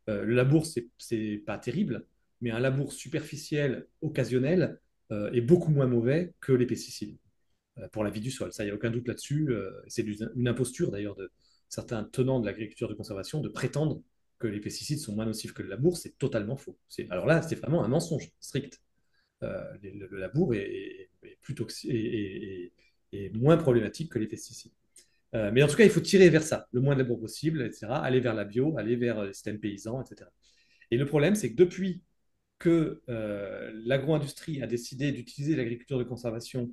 Le labour, c'est pas terrible, mais un labour superficiel, occasionnel, est beaucoup moins mauvais que les pesticides pour la vie du sol. Ça, il n'y a aucun doute là-dessus. C'est une imposture d'ailleurs de certains tenants de l'agriculture de conservation de prétendre que les pesticides sont moins nocifs que le labour. C'est totalement faux. Alors là, c'est vraiment un mensonge strict. Le labour est plus est moins problématique que les pesticides. Mais en tout cas, il faut tirer vers ça, le moins de labour possible, etc. Aller vers la bio, aller vers le système paysan, etc. Et le problème, c'est que depuis que l'agro-industrie a décidé d'utiliser l'agriculture de conservation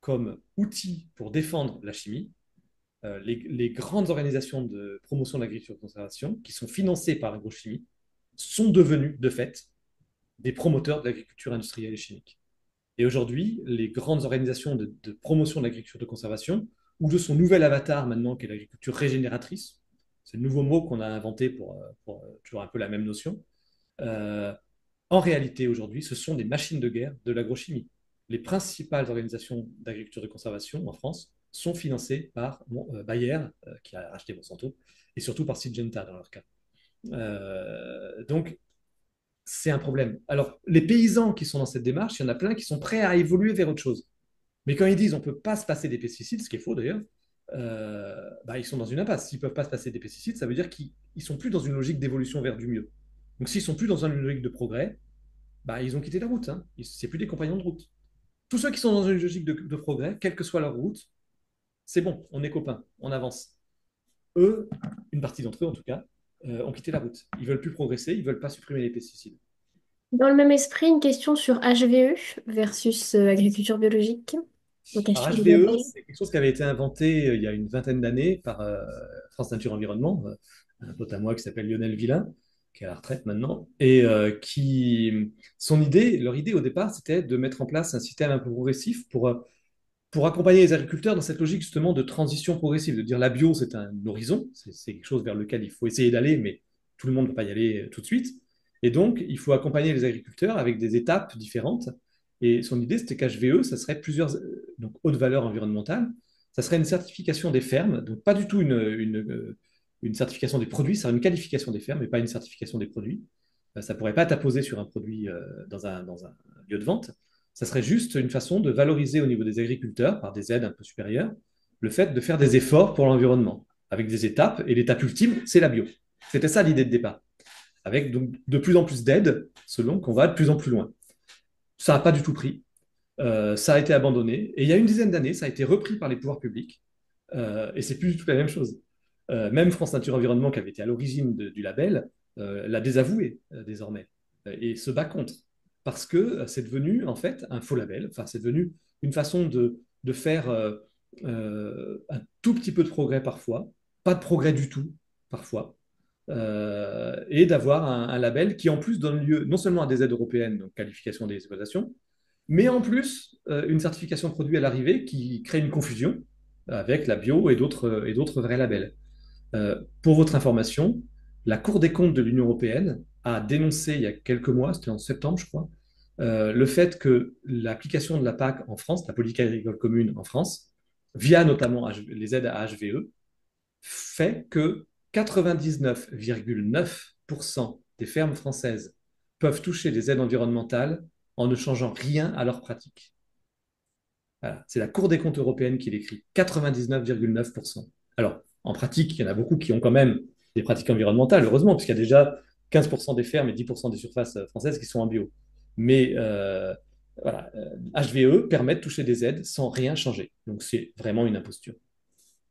comme outil pour défendre la chimie, les grandes organisations de promotion de l'agriculture de conservation, qui sont financées par l'agrochimie, sont devenues, de fait, des promoteurs de l'agriculture industrielle et chimique. Et aujourd'hui, les grandes organisations de promotion de l'agriculture de conservation, ou de son nouvel avatar maintenant, qui est l'agriculture régénératrice, c'est le nouveau mot qu'on a inventé pour toujours un peu la même notion, euh, en réalité, aujourd'hui, ce sont des machines de guerre de l'agrochimie. Les principales organisations d'agriculture de conservation en France sont financées par Bayer, qui a racheté Monsanto, et surtout par Syngenta dans leur cas. Donc, c'est un problème. Alors, les paysans qui sont dans cette démarche, il y en a plein qui sont prêts à évoluer vers autre chose. Mais quand ils disent on ne peut pas se passer des pesticides, ce qui est faux d'ailleurs, ils sont dans une impasse. S'ils ne peuvent pas se passer des pesticides, ça veut dire qu'ils ne sont plus dans une logique d'évolution vers du mieux. Donc s'ils ne sont plus dans une logique de progrès, ils ont quitté la route. Hein. Ce n'est plus des compagnons de route. Tous ceux qui sont dans une logique de progrès, quelle que soit leur route, c'est bon, on est copains, on avance. Eux, une partie d'entre eux en tout cas, ont quitté la route. Ils ne veulent plus progresser, ils ne veulent pas supprimer les pesticides. Dans le même esprit, une question sur HVE versus agriculture biologique. Donc Alors acheter des HVE, labels. c'est quelque chose qui avait été inventé il y a une vingtaine d'années par France Nature Environnement, un pote à moi qui s'appelle Lionel Villain, qui est à la retraite maintenant, et leur idée au départ, c'était de mettre en place un système un peu progressif pour accompagner les agriculteurs dans cette logique justement de transition progressive, de dire la bio, c'est un horizon, c'est quelque chose vers lequel il faut essayer d'aller, mais tout le monde ne peut pas y aller tout de suite. Et donc, il faut accompagner les agriculteurs avec des étapes différentes. Et son idée, c'était qu'HVE, ça serait plusieurs, donc haute valeur environnementale, ça serait une certification des fermes, donc pas du tout une certification des produits, c'est une qualification des fermes, mais pas une certification des produits. Ça ne pourrait pas t'apposer sur un produit dans un lieu de vente. Ça serait juste une façon de valoriser au niveau des agriculteurs, par des aides un peu supérieures, le fait de faire des efforts pour l'environnement, avec des étapes, et l'étape ultime, c'est la bio. C'était ça l'idée de départ, avec donc de plus en plus d'aides, selon qu'on va de plus en plus loin. Ça n'a pas du tout pris, ça a été abandonné, et il y a une dizaine d'années, ça a été repris par les pouvoirs publics, et c'est plus du tout la même chose. Même France Nature Environnement, qui avait été à l'origine du label, l'a désavoué désormais et se bat contre. Parce que c'est devenu en fait un faux label, enfin, c'est devenu une façon de faire un tout petit peu de progrès parfois, pas de progrès du tout parfois, et d'avoir un label qui en plus donne lieu non seulement à des aides européennes, donc qualification des exploitations, mais en plus une certification de produit à l'arrivée qui crée une confusion avec la bio et d'autres vrais labels. Pour votre information, la Cour des comptes de l'Union européenne a dénoncé il y a quelques mois, c'était en septembre je crois, le fait que l'application de la PAC en France, la politique agricole commune en France, via notamment les aides à HVE, fait que 99,9% des fermes françaises peuvent toucher des aides environnementales en ne changeant rien à leurs pratiques. Voilà. C'est la Cour des comptes européenne qui l'écrit, 99,9%. Alors, en pratique, il y en a beaucoup qui ont quand même des pratiques environnementales, heureusement, puisqu'il y a déjà 15% des fermes et 10% des surfaces françaises qui sont en bio. Mais voilà, HVE permet de toucher des aides sans rien changer. Donc, c'est vraiment une imposture.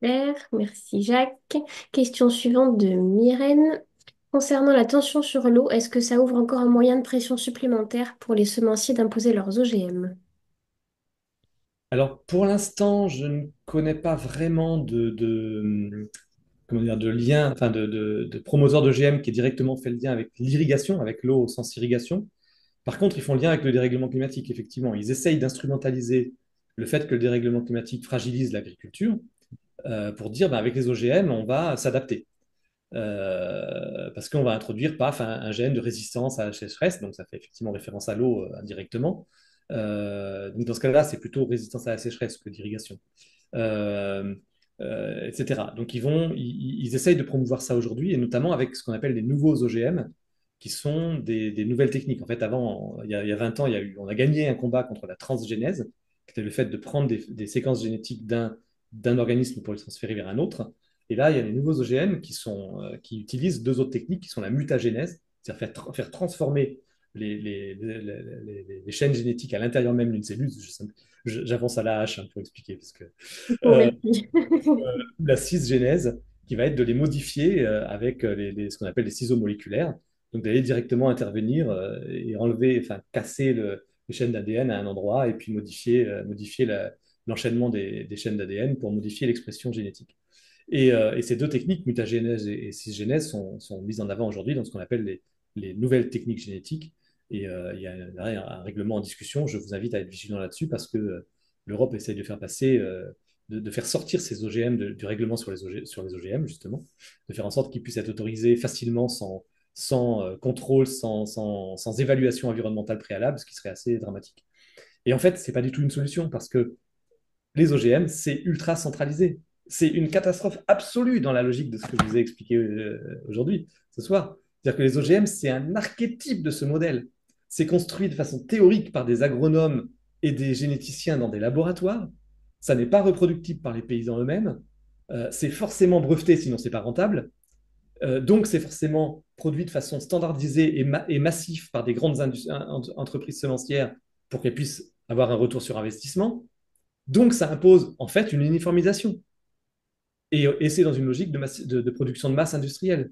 Super, merci Jacques. Question suivante de Myrène. Concernant la tension sur l'eau, est-ce que ça ouvre encore un moyen de pression supplémentaire pour les semenciers d'imposer leurs OGM? Alors, pour l'instant, je ne connais pas vraiment comment dire, de lien, enfin de promoteur d'OGM qui est directement fait le lien avec l'irrigation, avec l'eau au sens irrigation. Par contre, ils font le lien avec le dérèglement climatique, effectivement. Ils essayent d'instrumentaliser le fait que le dérèglement climatique fragilise l'agriculture pour dire, avec les OGM, on va s'adapter. Parce qu'on va introduire, paf, un gène de résistance à la sécheresse, donc ça fait effectivement référence à l'eau indirectement. Donc dans ce cas-là, c'est plutôt résistance à la sécheresse que d'irrigation. Euh, etc. Donc ils essayent de promouvoir ça aujourd'hui, et notamment avec ce qu'on appelle les nouveaux OGM, qui sont des nouvelles techniques. En fait, avant, il y a 20 ans, on a gagné un combat contre la transgénèse, qui était le fait de prendre des séquences génétiques d'un organisme pour les transférer vers un autre. Et là, il y a les nouveaux OGM qui utilisent deux autres techniques, qui sont la mutagénèse, c'est-à-dire faire transformer les chaînes génétiques à l'intérieur même d'une cellule. J'avance à la hache, hein, pour expliquer, parce que Bon, euh, merci. la cisgenèse, qui va être de les modifier avec ce qu'on appelle les ciseaux moléculaires, donc d'aller directement intervenir et enlever, enfin casser les chaînes d'ADN à un endroit et puis modifier l'enchaînement des chaînes d'ADN pour modifier l'expression génétique. Et ces deux techniques, mutagénèse et cisgénèse, sont mises en avant aujourd'hui dans ce qu'on appelle les nouvelles techniques génétiques. Et il y a un règlement en discussion. Je vous invite à être vigilant là-dessus parce que l'Europe essaye de faire passer, de faire sortir ces OGM du règlement sur les OGM, justement, de faire en sorte qu'ils puissent être autorisés facilement sans contrôle, sans évaluation environnementale préalable, ce qui serait assez dramatique. Et en fait, ce n'est pas du tout une solution parce que les OGM, c'est ultra centralisé. C'est une catastrophe absolue dans la logique de ce que je vous ai expliqué aujourd'hui, ce soir. C'est-à-dire que les OGM, c'est un archétype de ce modèle. C'est construit de façon théorique par des agronomes et des généticiens dans des laboratoires. Ça n'est pas reproductible par les paysans eux-mêmes. C'est forcément breveté, sinon c'est pas rentable. Donc c'est forcément produit de façon standardisée et massive par des grandes entreprises semencières pour qu'elles puissent avoir un retour sur investissement. Donc, ça impose en fait une uniformisation. Et c'est dans une logique de production de masse industrielle.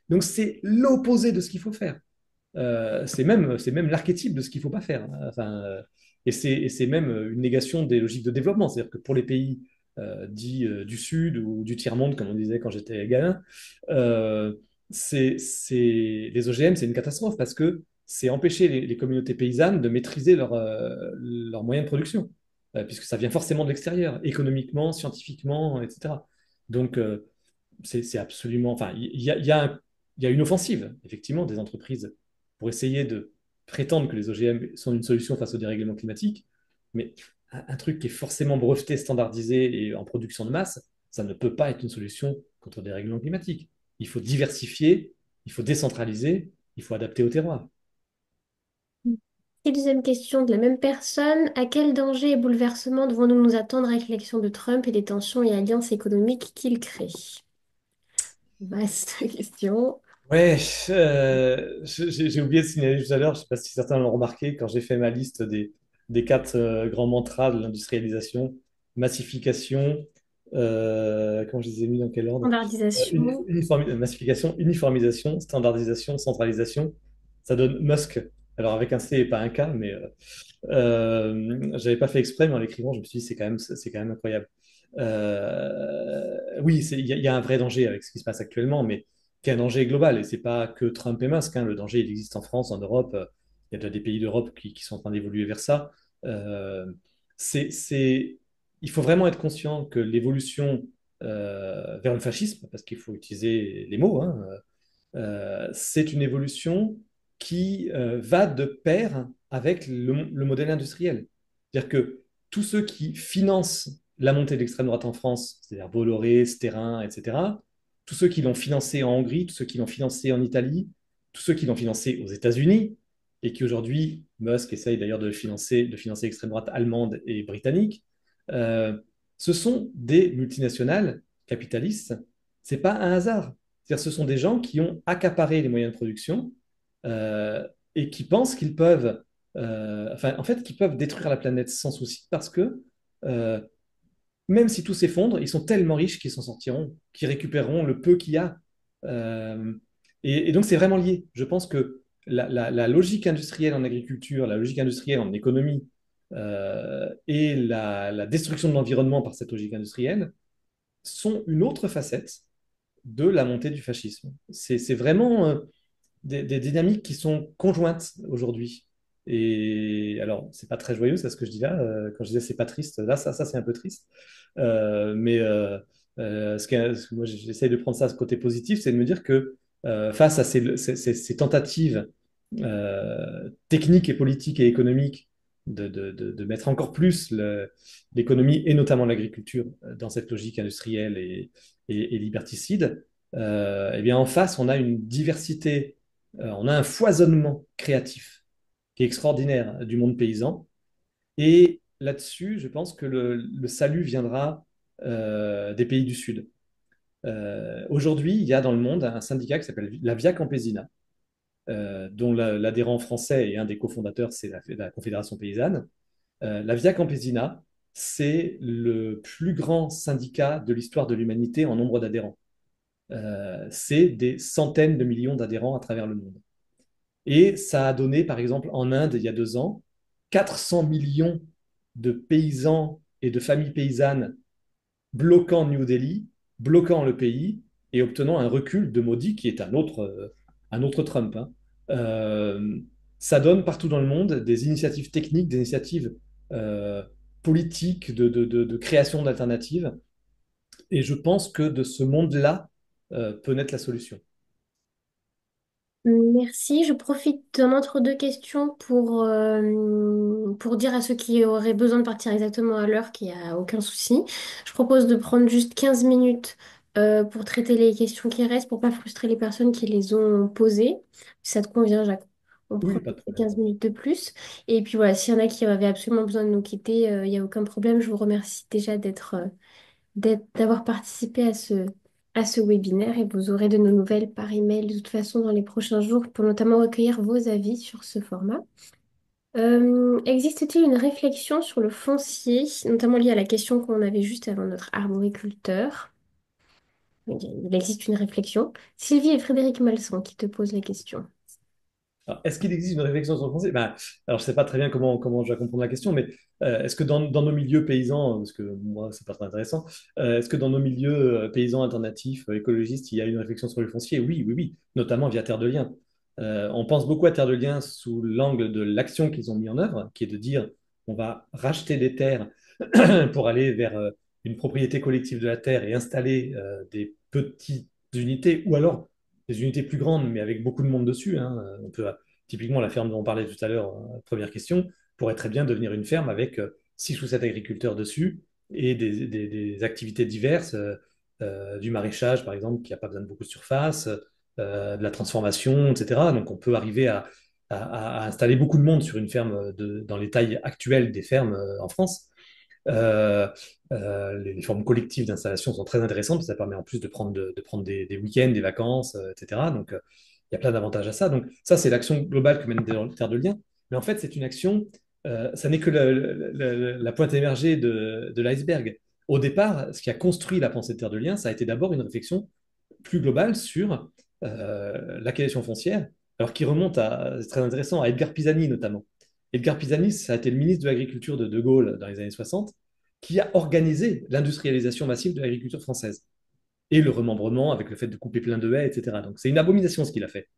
Donc, c'est l'opposé de ce qu'il faut faire. C'est même l'archétype de ce qu'il ne faut pas faire. Enfin, et c'est même une négation des logiques de développement. C'est-à-dire que pour les pays dits du Sud ou du tiers-monde, comme on disait quand j'étais gamin, euh, les OGM, c'est une catastrophe parce que c'est empêcher les communautés paysannes de maîtriser leurs moyens de production, puisque ça vient forcément de l'extérieur, économiquement, scientifiquement, etc. Donc, c'est absolument. Enfin, il y a une offensive, effectivement, des entreprises pour essayer de prétendre que les OGM sont une solution face au dérèglement climatique, mais un truc qui est forcément breveté, standardisé et en production de masse, ça ne peut pas être une solution contre le dérèglement climatique. Il faut diversifier, il faut décentraliser, il faut adapter au terroir. Et deuxième question de la même personne. À quel danger et bouleversement devons-nous nous attendre avec l'élection de Trump et les tensions et alliances économiques qu'il crée? Vaste question. Ouais, j'ai oublié de signaler tout à l'heure, je ne sais pas si certains l'ont remarqué, quand j'ai fait ma liste des quatre grands mantras de l'industrialisation, massification, comment je les ai mis dans quel ordre? Standardisation. Massification, uniformisation, standardisation, centralisation, ça donne Musk. Alors avec un C et pas un K, mais j'avais pas fait exprès, mais en l'écrivant, je me suis dit c'est quand même incroyable. Oui, il y a un vrai danger avec ce qui se passe actuellement, mais qui est un danger global. Et c'est pas que Trump et Musk, hein. Le danger, il existe en France, en Europe. Il y a déjà des pays d'Europe qui sont en train d'évoluer vers ça. Euh, c'est, il faut vraiment être conscient que l'évolution vers le fascisme, parce qu'il faut utiliser les mots, hein, c'est une évolution qui va de pair avec le modèle industriel. C'est-à-dire que tous ceux qui financent la montée de l'extrême droite en France, c'est-à-dire Bolloré, Sterrin, etc., tous ceux qui l'ont financé en Hongrie, tous ceux qui l'ont financé en Italie, tous ceux qui l'ont financé aux États-Unis, et qui aujourd'hui, Musk essaye d'ailleurs de financer l'extrême droite allemande et britannique, euh, ce sont des multinationales capitalistes. C'est pas un hasard. C'est-à-dire, ce sont des gens qui ont accaparé les moyens de production euh, et qui pensent qu'ils peuvent, enfin, en fait, qu'ils peuvent détruire la planète sans souci parce que euh, même si tout s'effondre, ils sont tellement riches qu'ils s'en sortiront, qu'ils récupéreront le peu qu'il y a. Euh, et donc, c'est vraiment lié. Je pense que la logique industrielle en agriculture, la logique industrielle en économie et la destruction de l'environnement par cette logique industrielle sont une autre facette de la montée du fascisme. C'est vraiment des dynamiques qui sont conjointes aujourd'hui. Et alors, c'est pas très joyeux, c'est ce que je dis là. Quand je disais c'est pas triste, là, ça c'est un peu triste. Mais moi, j'essaye de prendre ça à ce côté positif, c'est de me dire que face à ces tentatives techniques et politiques et économiques de mettre encore plus l'économie et notamment l'agriculture dans cette logique industrielle et liberticide, eh bien en face, on a une diversité, on a un foisonnement créatif qui est extraordinaire du monde paysan. Et là-dessus, je pense que le salut viendra des pays du Sud. Aujourd'hui, il y a dans le monde un syndicat qui s'appelle la Via Campesina, dont l'adhérent français et un des cofondateurs, c'est la Confédération paysanne. La Via Campesina, c'est le plus grand syndicat de l'histoire de l'humanité en nombre d'adhérents. C'est des centaines de millions d'adhérents à travers le monde. Et ça a donné, par exemple, en Inde, il y a 2 ans, 400 millions de paysans et de familles paysannes bloquant New Delhi, bloquant le pays et obtenant un recul de Modi, qui est un autre Trump. Hein. Euh, Ça donne partout dans le monde des initiatives techniques, des initiatives euh, politiques de création d'alternatives. Et je pense que de ce monde-là peut naître la solution. Merci. Je profite d'un entre-deux questions pour dire à ceux qui auraient besoin de partir exactement à l'heure qu'il n'y a aucun souci. Je propose de prendre juste 15 minutes pour traiter les questions qui restent, pour pas frustrer les personnes qui les ont posées. Si ça te convient, Jacques. On Oui, pas profite de de problème. 15 minutes de plus. Et puis voilà, s'il y en a qui avaient absolument besoin de nous quitter, il n'y a aucun problème. Je vous remercie déjà d'avoir participé à ce webinaire et vous aurez de nos nouvelles par email de toute façon dans les prochains jours pour notamment recueillir vos avis sur ce format. Existe-t-il une réflexion sur le foncier, notamment liée à la question qu'on avait juste avant notre arboriculteur? Il existe une réflexion. Sylvie et Frédéric Malson qui te posent la question. Alors, est-ce qu'il existe une réflexion sur le français? Ben, alors, je ne sais pas très bien comment je vais comprendre la question, mais est-ce que dans nos milieux paysans, parce que moi, c'est pas très intéressant, est-ce que dans nos milieux paysans alternatifs, écologistes, il y a une réflexion sur le foncier? Oui, oui, oui, notamment via Terre de Liens. On pense beaucoup à Terre de Liens sous l'angle de l'action qu'ils ont mis en œuvre, qui est de dire on va racheter des terres pour aller vers une propriété collective de la terre et installer des petites unités, ou alors des unités plus grandes, mais avec beaucoup de monde dessus. Hein. On peut, typiquement, la ferme dont on parlait tout à l'heure, première question, pourrait très bien devenir une ferme avec 6 ou 7 agriculteurs dessus et des activités diverses, du maraîchage, par exemple, qui n'a pas besoin de beaucoup de surface, de la transformation, etc. Donc, on peut arriver à installer beaucoup de monde sur une ferme dans les tailles actuelles des fermes en France. Euh, les formes collectives d'installation sont très intéressantes, ça permet en plus de prendre des week-ends, des vacances, etc. Donc, il y a plein d'avantages à ça. Donc, ça, c'est l'action globale que mène Terre de Liens. Mais en fait, c'est une action, ça n'est que la pointe émergée de l'iceberg. Au départ, ce qui a construit la pensée de Terre de Liens, ça a été d'abord une réflexion plus globale sur l'acquisition foncière, alors qui remonte à, c'est très intéressant, à Edgar Pisani notamment. Edgar Pisani, ça a été le ministre de l'Agriculture de De Gaulle dans les années 60, qui a organisé l'industrialisation massive de l'agriculture française et le remembrement avec le fait de couper plein de haies, etc. Donc c'est une abomination ce qu'il a fait.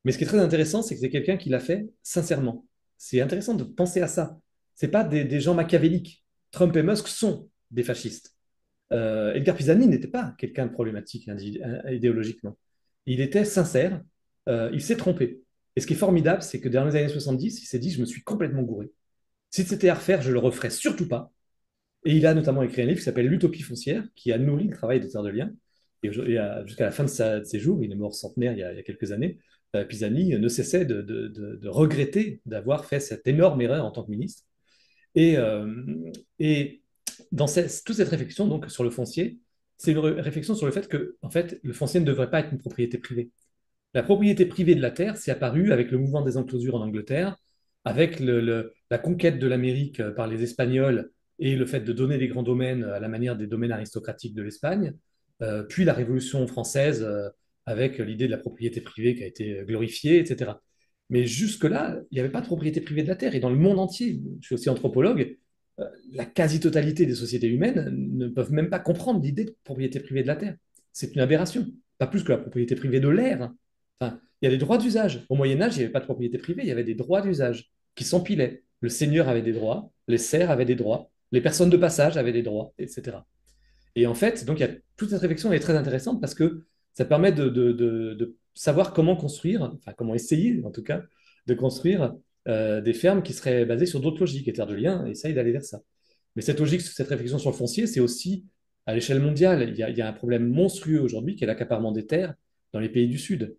Mais ce qui est très intéressant, c'est que c'est quelqu'un qui l'a fait sincèrement. C'est intéressant de penser à ça. C'est pas des gens machiavéliques. Trump et Musk sont des fascistes. Edgar Pisani n'était pas quelqu'un de problématique idéologiquement. Il était sincère, il s'est trompé. Et ce qui est formidable, c'est que dans les années 70, il s'est dit, je me suis complètement gouré. Si c'était à refaire, je le referais surtout pas. Et il a notamment écrit un livre qui s'appelle L'Utopie foncière, qui a nourri le travail de Terre de Liens. Et jusqu'à la fin de ses jours, il est mort centenaire il y a quelques années, Pisani ne cessait de regretter d'avoir fait cette énorme erreur en tant que ministre. Et, et dans toute cette réflexion donc, sur le foncier, c'est une réflexion sur le fait que en fait, le foncier ne devrait pas être une propriété privée. La propriété privée de la terre s'est apparue avec le mouvement des enclosures en Angleterre, avec la conquête de l'Amérique par les Espagnols et le fait de donner des grands domaines à la manière des domaines aristocratiques de l'Espagne, puis la Révolution française avec l'idée de la propriété privée qui a été glorifiée, etc. Mais jusque-là, il n'y avait pas de propriété privée de la terre. Et dans le monde entier, je suis aussi anthropologue, la quasi-totalité des sociétés humaines ne peuvent même pas comprendre l'idée de propriété privée de la terre. C'est une aberration. Pas plus que la propriété privée de l'air. Enfin, il y a des droits d'usage. Au Moyen Âge, il n'y avait pas de propriété privée, il y avait des droits d'usage qui s'empilaient. Le seigneur avait des droits, les serfs avaient des droits, les personnes de passage avaient des droits, etc. Et en fait, donc, toute cette réflexion est très intéressante parce que ça permet de savoir comment construire, enfin comment essayer en tout cas de construire des fermes qui seraient basées sur d'autres logiques. Et Terre de Liens essaye d'aller vers ça. Mais cette logique, cette réflexion sur le foncier, c'est aussi à l'échelle mondiale. Il y a un problème monstrueux aujourd'hui qui est l'accaparement des terres dans les pays du Sud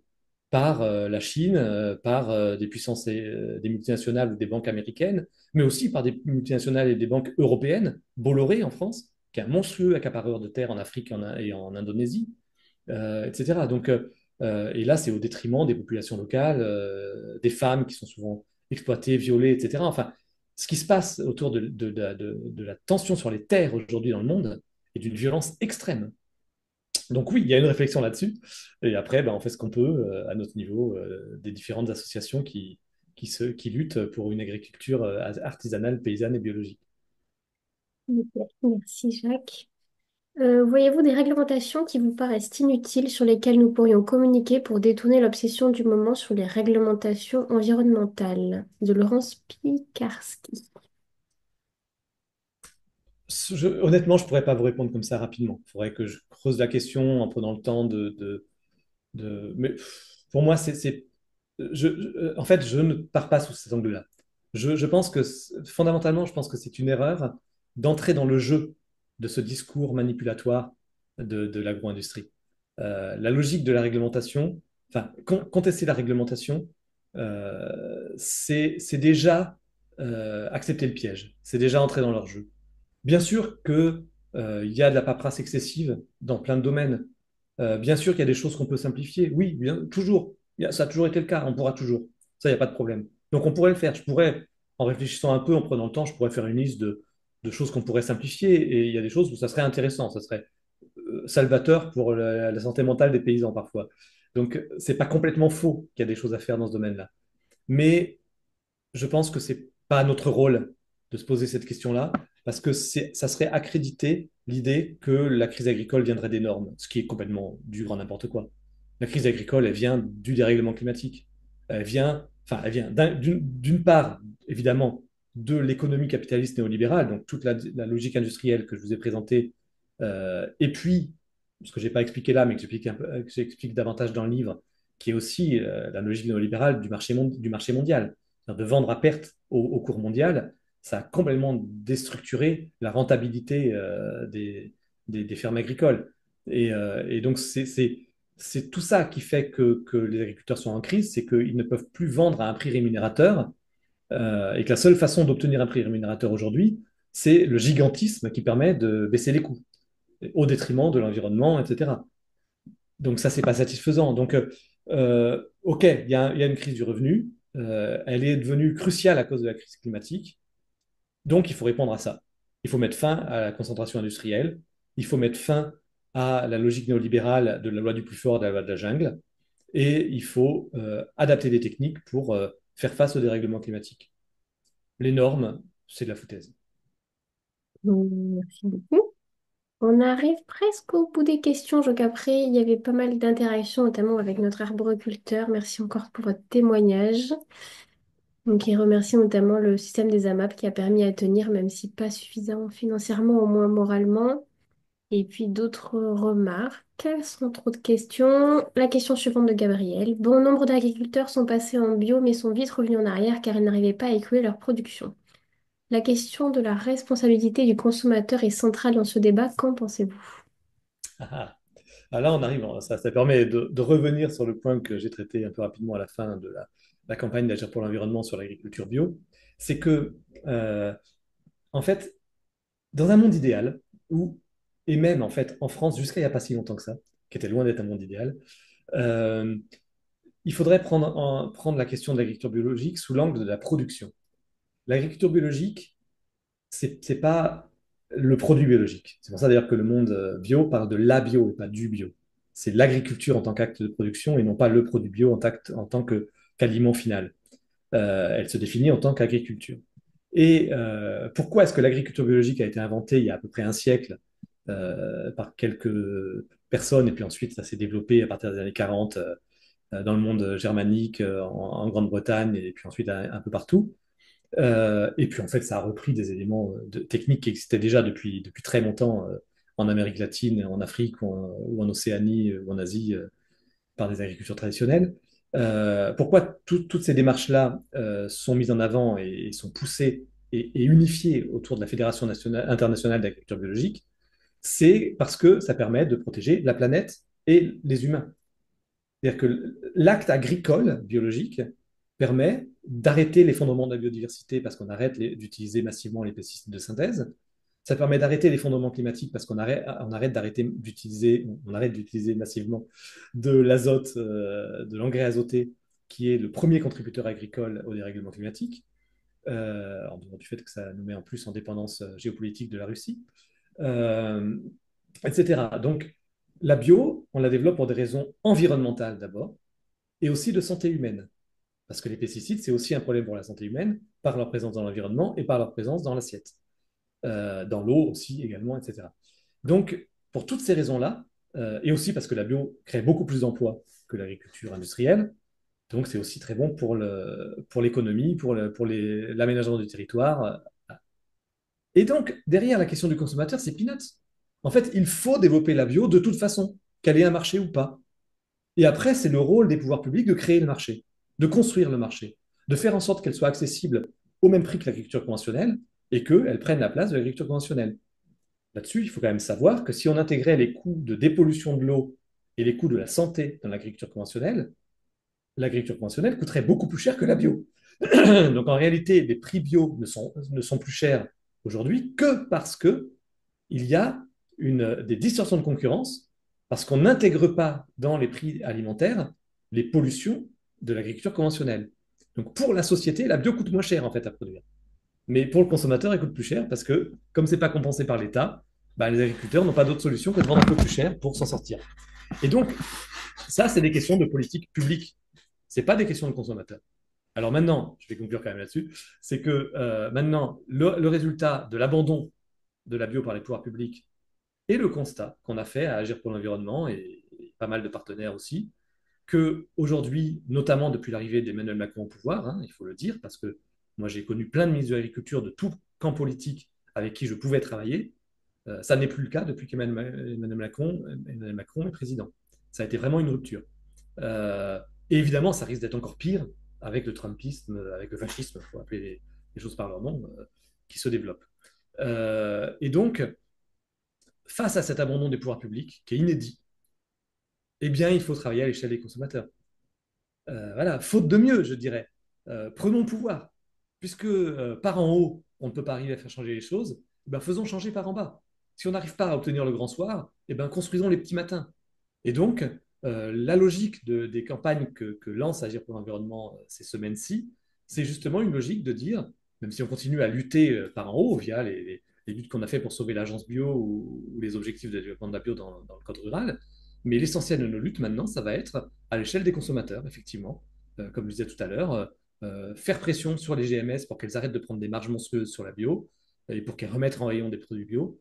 par la Chine, par des puissances, des multinationales ou des banques américaines, mais aussi par des multinationales et des banques européennes, Bolloré en France, qui est un monstrueux accapareur de terres en Afrique et en Indonésie, etc. Donc, et là, c'est au détriment des populations locales, des femmes qui sont souvent exploitées, violées, etc. Enfin, ce qui se passe autour de la tension sur les terres aujourd'hui dans le monde est d'une violence extrême. Donc oui, il y a une réflexion là-dessus. Et après, ben, on fait ce qu'on peut à notre niveau, des différentes associations qui luttent pour une agriculture artisanale, paysanne et biologique. Ok, merci Jacques. Voyez-vous des réglementations qui vous paraissent inutiles sur lesquelles nous pourrions communiquer pour détourner l'obsession du moment sur les réglementations environnementales? De Laurence Pikarski. Honnêtement, je ne pourrais pas vous répondre comme ça rapidement. Il faudrait que je creuse la question en prenant le temps Mais pour moi, en fait, je ne pars pas sous cet angle-là. Je pense que, fondamentalement, je pense que c'est une erreur d'entrer dans le jeu de ce discours manipulatoire de l'agro-industrie. La logique de la réglementation, enfin, contester la réglementation, c'est déjà accepter le piège. C'est déjà entrer dans leur jeu. Bien sûr que, il y a de la paperasse excessive dans plein de domaines. Bien sûr qu'il y a des choses qu'on peut simplifier. Oui, bien, toujours. Ça a toujours été le cas. On pourra toujours. Ça, il n'y a pas de problème. Donc, on pourrait le faire. Je pourrais, en réfléchissant un peu, en prenant le temps, je pourrais faire une liste de choses qu'on pourrait simplifier. Et il y a des choses où ça serait intéressant. Ça serait salvateur pour la santé mentale des paysans parfois. Donc, c'est pas complètement faux qu'il y a des choses à faire dans ce domaine-là. Mais je pense que c'est pas notre rôle de se poser cette question-là, parce que ça serait accréditer l'idée que la crise agricole viendrait des normes, ce qui est complètement du grand n'importe quoi. La crise agricole, elle vient du dérèglement climatique. Elle vient d'une part, évidemment, de l'économie capitaliste néolibérale, donc toute la logique industrielle que je vous ai présentée, et puis, ce que je n'ai pas expliqué là, mais que j'explique davantage dans le livre, qui est aussi la logique néolibérale du marché mondial, de vendre à perte au cours mondial, ça a complètement déstructuré la rentabilité des fermes agricoles. Et donc, c'est tout ça qui fait que les agriculteurs sont en crise, c'est qu'ils ne peuvent plus vendre à un prix rémunérateur, et que la seule façon d'obtenir un prix rémunérateur aujourd'hui, c'est le gigantisme qui permet de baisser les coûts, au détriment de l'environnement, etc. Donc ça, c'est pas satisfaisant. Donc, OK, il y a une crise du revenu. Elle est devenue cruciale à cause de la crise climatique. Donc, il faut répondre à ça. Il faut mettre fin à la concentration industrielle. Il faut mettre fin à la logique néolibérale de la loi du plus fort, de la loi de la jungle. Et il faut adapter des techniques pour faire face au dérèglement climatique. Les normes, c'est de la foutaise. Merci beaucoup. On arrive presque au bout des questions. Je qu'après, il y avait pas mal d'interactions, notamment avec notre arboriculteur. Merci encore pour votre témoignage. Donc, il remercie notamment le système des AMAP qui a permis à tenir, même si pas suffisamment financièrement, au moins moralement. Et puis d'autres remarques, sans trop de questions. La question suivante de Gabriel. Bon nombre d'agriculteurs sont passés en bio mais sont vite revenus en arrière car ils n'arrivaient pas à écouler leur production. La question de la responsabilité du consommateur est centrale dans ce débat. Qu'en pensez-vous? Ah, là, on arrive, ça permet de revenir sur le point que j'ai traité un peu rapidement à la fin de la campagne d'Agir pour l'environnement sur l'agriculture bio. C'est que, en fait, dans un monde idéal, où, et même en fait en France, jusqu'à il n'y a pas si longtemps que ça, qui était loin d'être un monde idéal, euh, il faudrait prendre la question de l'agriculture biologique sous l'angle de la production. L'agriculture biologique, c'est pas le produit biologique. C'est pour ça d'ailleurs que le monde bio parle de la bio et pas du bio. C'est l'agriculture en tant qu'acte de production et non pas le produit bio en tant qu'aliment final. Elle se définit en tant qu'agriculture. Et pourquoi est-ce que l'agriculture biologique a été inventée il y a à peu près un siècle par quelques personnes et puis ensuite ça s'est développé à partir des années 40 dans le monde germanique, en Grande-Bretagne et puis ensuite un peu partout. Et puis en fait, ça a repris des éléments techniques qui existaient déjà depuis très longtemps en Amérique latine, en Afrique ou en Océanie ou en Asie par des agricultures traditionnelles. Pourquoi toutes ces démarches-là sont mises en avant et sont poussées et unifiées autour de la Fédération internationale d'agriculture biologique? C'est parce que ça permet de protéger la planète et les humains. C'est-à-dire que l'acte agricole biologique permet d'arrêter l'effondrement de la biodiversité parce qu'on arrête d'utiliser massivement les pesticides de synthèse. Ça permet d'arrêter l'effondrement climatique parce on arrête d'utiliser massivement de l'azote, de l'engrais azoté, qui est le premier contributeur agricole au dérèglement climatique, en dehors du fait que ça nous met en plus en dépendance géopolitique de la Russie, euh, etc. Donc, la bio, on la développe pour des raisons environnementales d'abord, et aussi de santé humaine. Parce que les pesticides, c'est aussi un problème pour la santé humaine, par leur présence dans l'environnement et par leur présence dans l'assiette, dans l'eau aussi également, etc. Donc, pour toutes ces raisons-là, et aussi parce que la bio crée beaucoup plus d'emplois que l'agriculture industrielle, donc c'est aussi très bon pour l'économie, pour l'aménagement du territoire. Et donc, derrière la question du consommateur, c'est peanuts. En fait, il faut développer la bio de toute façon, qu'elle ait un marché ou pas. Et après, c'est le rôle des pouvoirs publics de créer le marché, de construire le marché, de faire en sorte qu'elle soit accessible au même prix que l'agriculture conventionnelle et qu'elle prenne la place de l'agriculture conventionnelle. Là-dessus, il faut quand même savoir que si on intégrait les coûts de dépollution de l'eau et les coûts de la santé dans l'agriculture conventionnelle coûterait beaucoup plus cher que la bio. Donc en réalité, les prix bio ne sont plus chers aujourd'hui que parce que il y a des distorsions de concurrence, parce qu'on n'intègre pas dans les prix alimentaires les pollutions de l'agriculture conventionnelle. Donc pour la société, la bio coûte moins cher en fait à produire. Mais pour le consommateur, elle coûte plus cher parce que comme ce n'est pas compensé par l'État, bah, les agriculteurs n'ont pas d'autre solution que de vendre un peu plus cher pour s'en sortir. Et donc, ça, c'est des questions de politique publique. Ce n'est pas des questions de consommateurs. Alors maintenant, je vais conclure quand même là-dessus, c'est que maintenant, le résultat de l'abandon de la bio par les pouvoirs publics et le constat qu'on a fait à Agir pour l'environnement et pas mal de partenaires aussi, que aujourd'hui, notamment depuis l'arrivée d'Emmanuel Macron au pouvoir, hein, il faut le dire, parce que moi j'ai connu plein de ministres de l'Agriculture de tout camp politique avec qui je pouvais travailler, ça n'est plus le cas depuis qu'Emmanuel Macron est président. Ça a été vraiment une rupture. Euh, et évidemment, ça risque d'être encore pire avec le Trumpisme, avec le fascisme, il faut appeler les choses par leur nom, qui se développe. Et donc, face à cet abandon des pouvoirs publics, qui est inédit, eh bien, il faut travailler à l'échelle des consommateurs. Voilà, faute de mieux, je dirais. Prenons le pouvoir. Puisque par en haut, on ne peut pas arriver à faire changer les choses, eh ben, faisons changer par en bas. Si on n'arrive pas à obtenir le grand soir, eh ben, construisons les petits matins. Et donc, la logique des campagnes que lance Agir pour l'environnement ces semaines-ci, c'est justement une logique de dire, même si on continue à lutter par en haut via les luttes qu'on a fait pour sauver l'agence bio ou les objectifs de développement de la bio dans le code rural, mais l'essentiel de nos luttes maintenant, ça va être à l'échelle des consommateurs, effectivement. Comme je disais tout à l'heure, faire pression sur les GMS pour qu'elles arrêtent de prendre des marges monstrueuses sur la bio et pour qu'elles remettent en rayon des produits bio.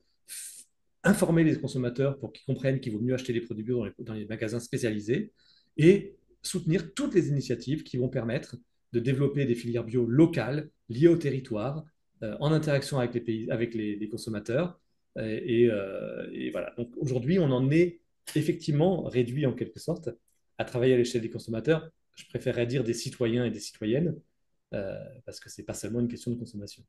Informer les consommateurs pour qu'ils comprennent qu'il vaut mieux acheter des produits bio dans les magasins spécialisés et soutenir toutes les initiatives qui vont permettre de développer des filières bio locales liées au territoire, en interaction avec les consommateurs. Et voilà. Donc aujourd'hui, on en est effectivement réduit en quelque sorte à travailler à l'échelle des consommateurs. Je préférerais dire des citoyens et des citoyennes, parce que ce n'est pas seulement une question de consommation.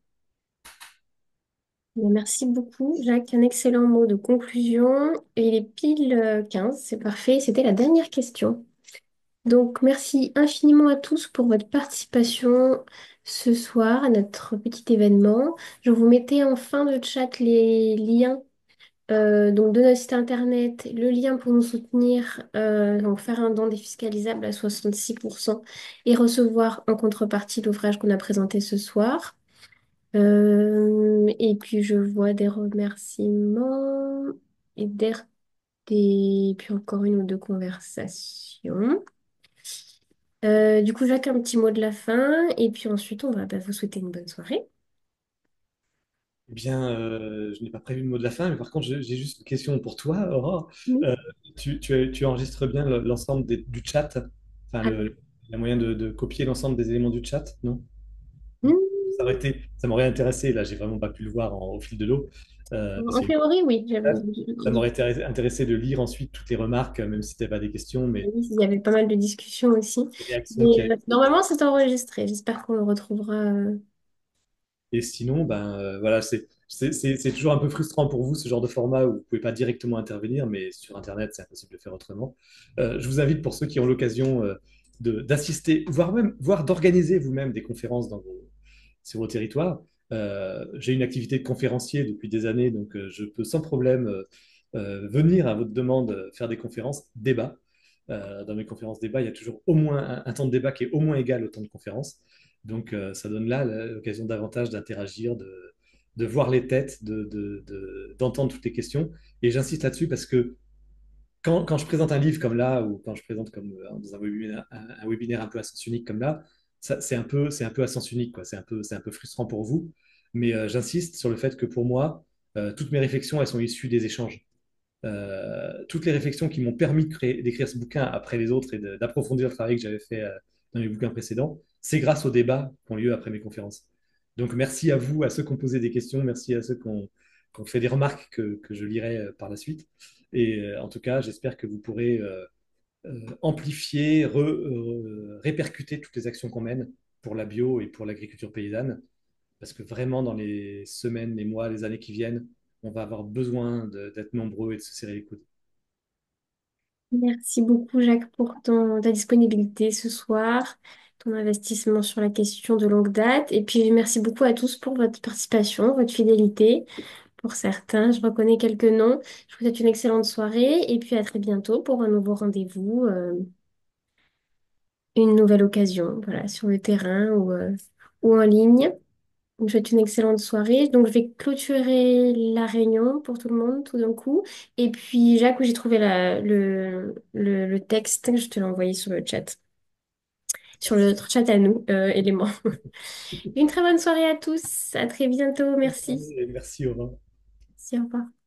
Bien, merci beaucoup, Jacques. Un excellent mot de conclusion. Et il est pile 15, c'est parfait. C'était la dernière question. Donc, merci infiniment à tous pour votre participation ce soir à notre petit événement. Je vous mettais en fin de chat les liens donc de notre site internet, le lien pour nous soutenir, donc faire un don défiscalisable à 66% et recevoir en contrepartie l'ouvrage qu'on a présenté ce soir. Et puis je vois des remerciements et puis encore une ou deux conversations. Du coup, Jacques, un petit mot de la fin et puis ensuite on va vous souhaiter une bonne soirée. Eh bien, je n'ai pas prévu le mot de la fin, mais par contre, j'ai juste une question pour toi, Aurore. Oui. Euh, tu enregistres bien l'ensemble du chat, enfin, Ah, la moyen de copier l'ensemble des éléments du chat, non? hmm. Ça m'aurait intéressé, là, j'ai vraiment pas pu le voir au fil de l'eau. Parce En qu'il y théorie, oui. a- ça m'aurait intéressé de lire ensuite toutes les remarques, même si c'était pas des questions, mais Oui, il y avait pas mal de discussions aussi. les réactions Mais qu'il y a. normalement, c'est enregistré. J'espère qu'on le retrouvera. Et sinon, ben voilà, c'est toujours un peu frustrant pour vous ce genre de format où vous pouvez pas directement intervenir, mais sur Internet, c'est impossible de faire autrement. Je vous invite pour ceux qui ont l'occasion d'assister, voire d'organiser vous-même des conférences sur vos territoires. J'ai une activité de conférencier depuis des années, donc je peux sans problème venir à votre demande faire des conférences débat. Dans mes conférences débat, il y a toujours au moins un temps de débat qui est au moins égal au temps de conférence. Donc, ça donne là l'occasion davantage d'interagir, de voir les têtes, d'entendre toutes les questions. Et j'insiste là-dessus parce que quand je présente un livre comme là, ou quand je présente comme dans un webinaire un peu à sens unique comme là, c'est un peu à sens unique, quoi. C'est un peu frustrant pour vous. Mais j'insiste sur le fait que pour moi, toutes mes réflexions, elles sont issues des échanges. Toutes les réflexions qui m'ont permis d'écrire ce bouquin après les autres et d'approfondir le travail que j'avais fait dans les bouquins précédents, c'est grâce aux débats qui ont lieu après mes conférences. Donc merci à vous, à ceux qui ont posé des questions, merci à ceux qui ont fait des remarques que je lirai par la suite. Et en tout cas, j'espère que vous pourrez amplifier, répercuter toutes les actions qu'on mène pour la bio et pour l'agriculture paysanne, parce que vraiment, dans les semaines, les mois, les années qui viennent, on va avoir besoin d'être nombreux et de se serrer les coudes. Merci beaucoup, Jacques, pour ta disponibilité ce soir, ton investissement sur la question de longue date. Et puis, merci beaucoup à tous pour votre participation, votre fidélité. Pour certains, je reconnais quelques noms. Je vous souhaite une excellente soirée et puis à très bientôt pour un nouveau rendez-vous, une nouvelle occasion, voilà, sur le terrain ou en ligne. Je vous souhaite une excellente soirée. Donc, je vais clôturer la réunion pour tout le monde tout d'un coup. Et puis, Jacques, où j'ai trouvé le texte, je te l'ai envoyé sur le chat, sur notre chat à nous, élément. Une très bonne soirée à tous. À très bientôt. Merci. Et merci, au revoir. Merci, au revoir.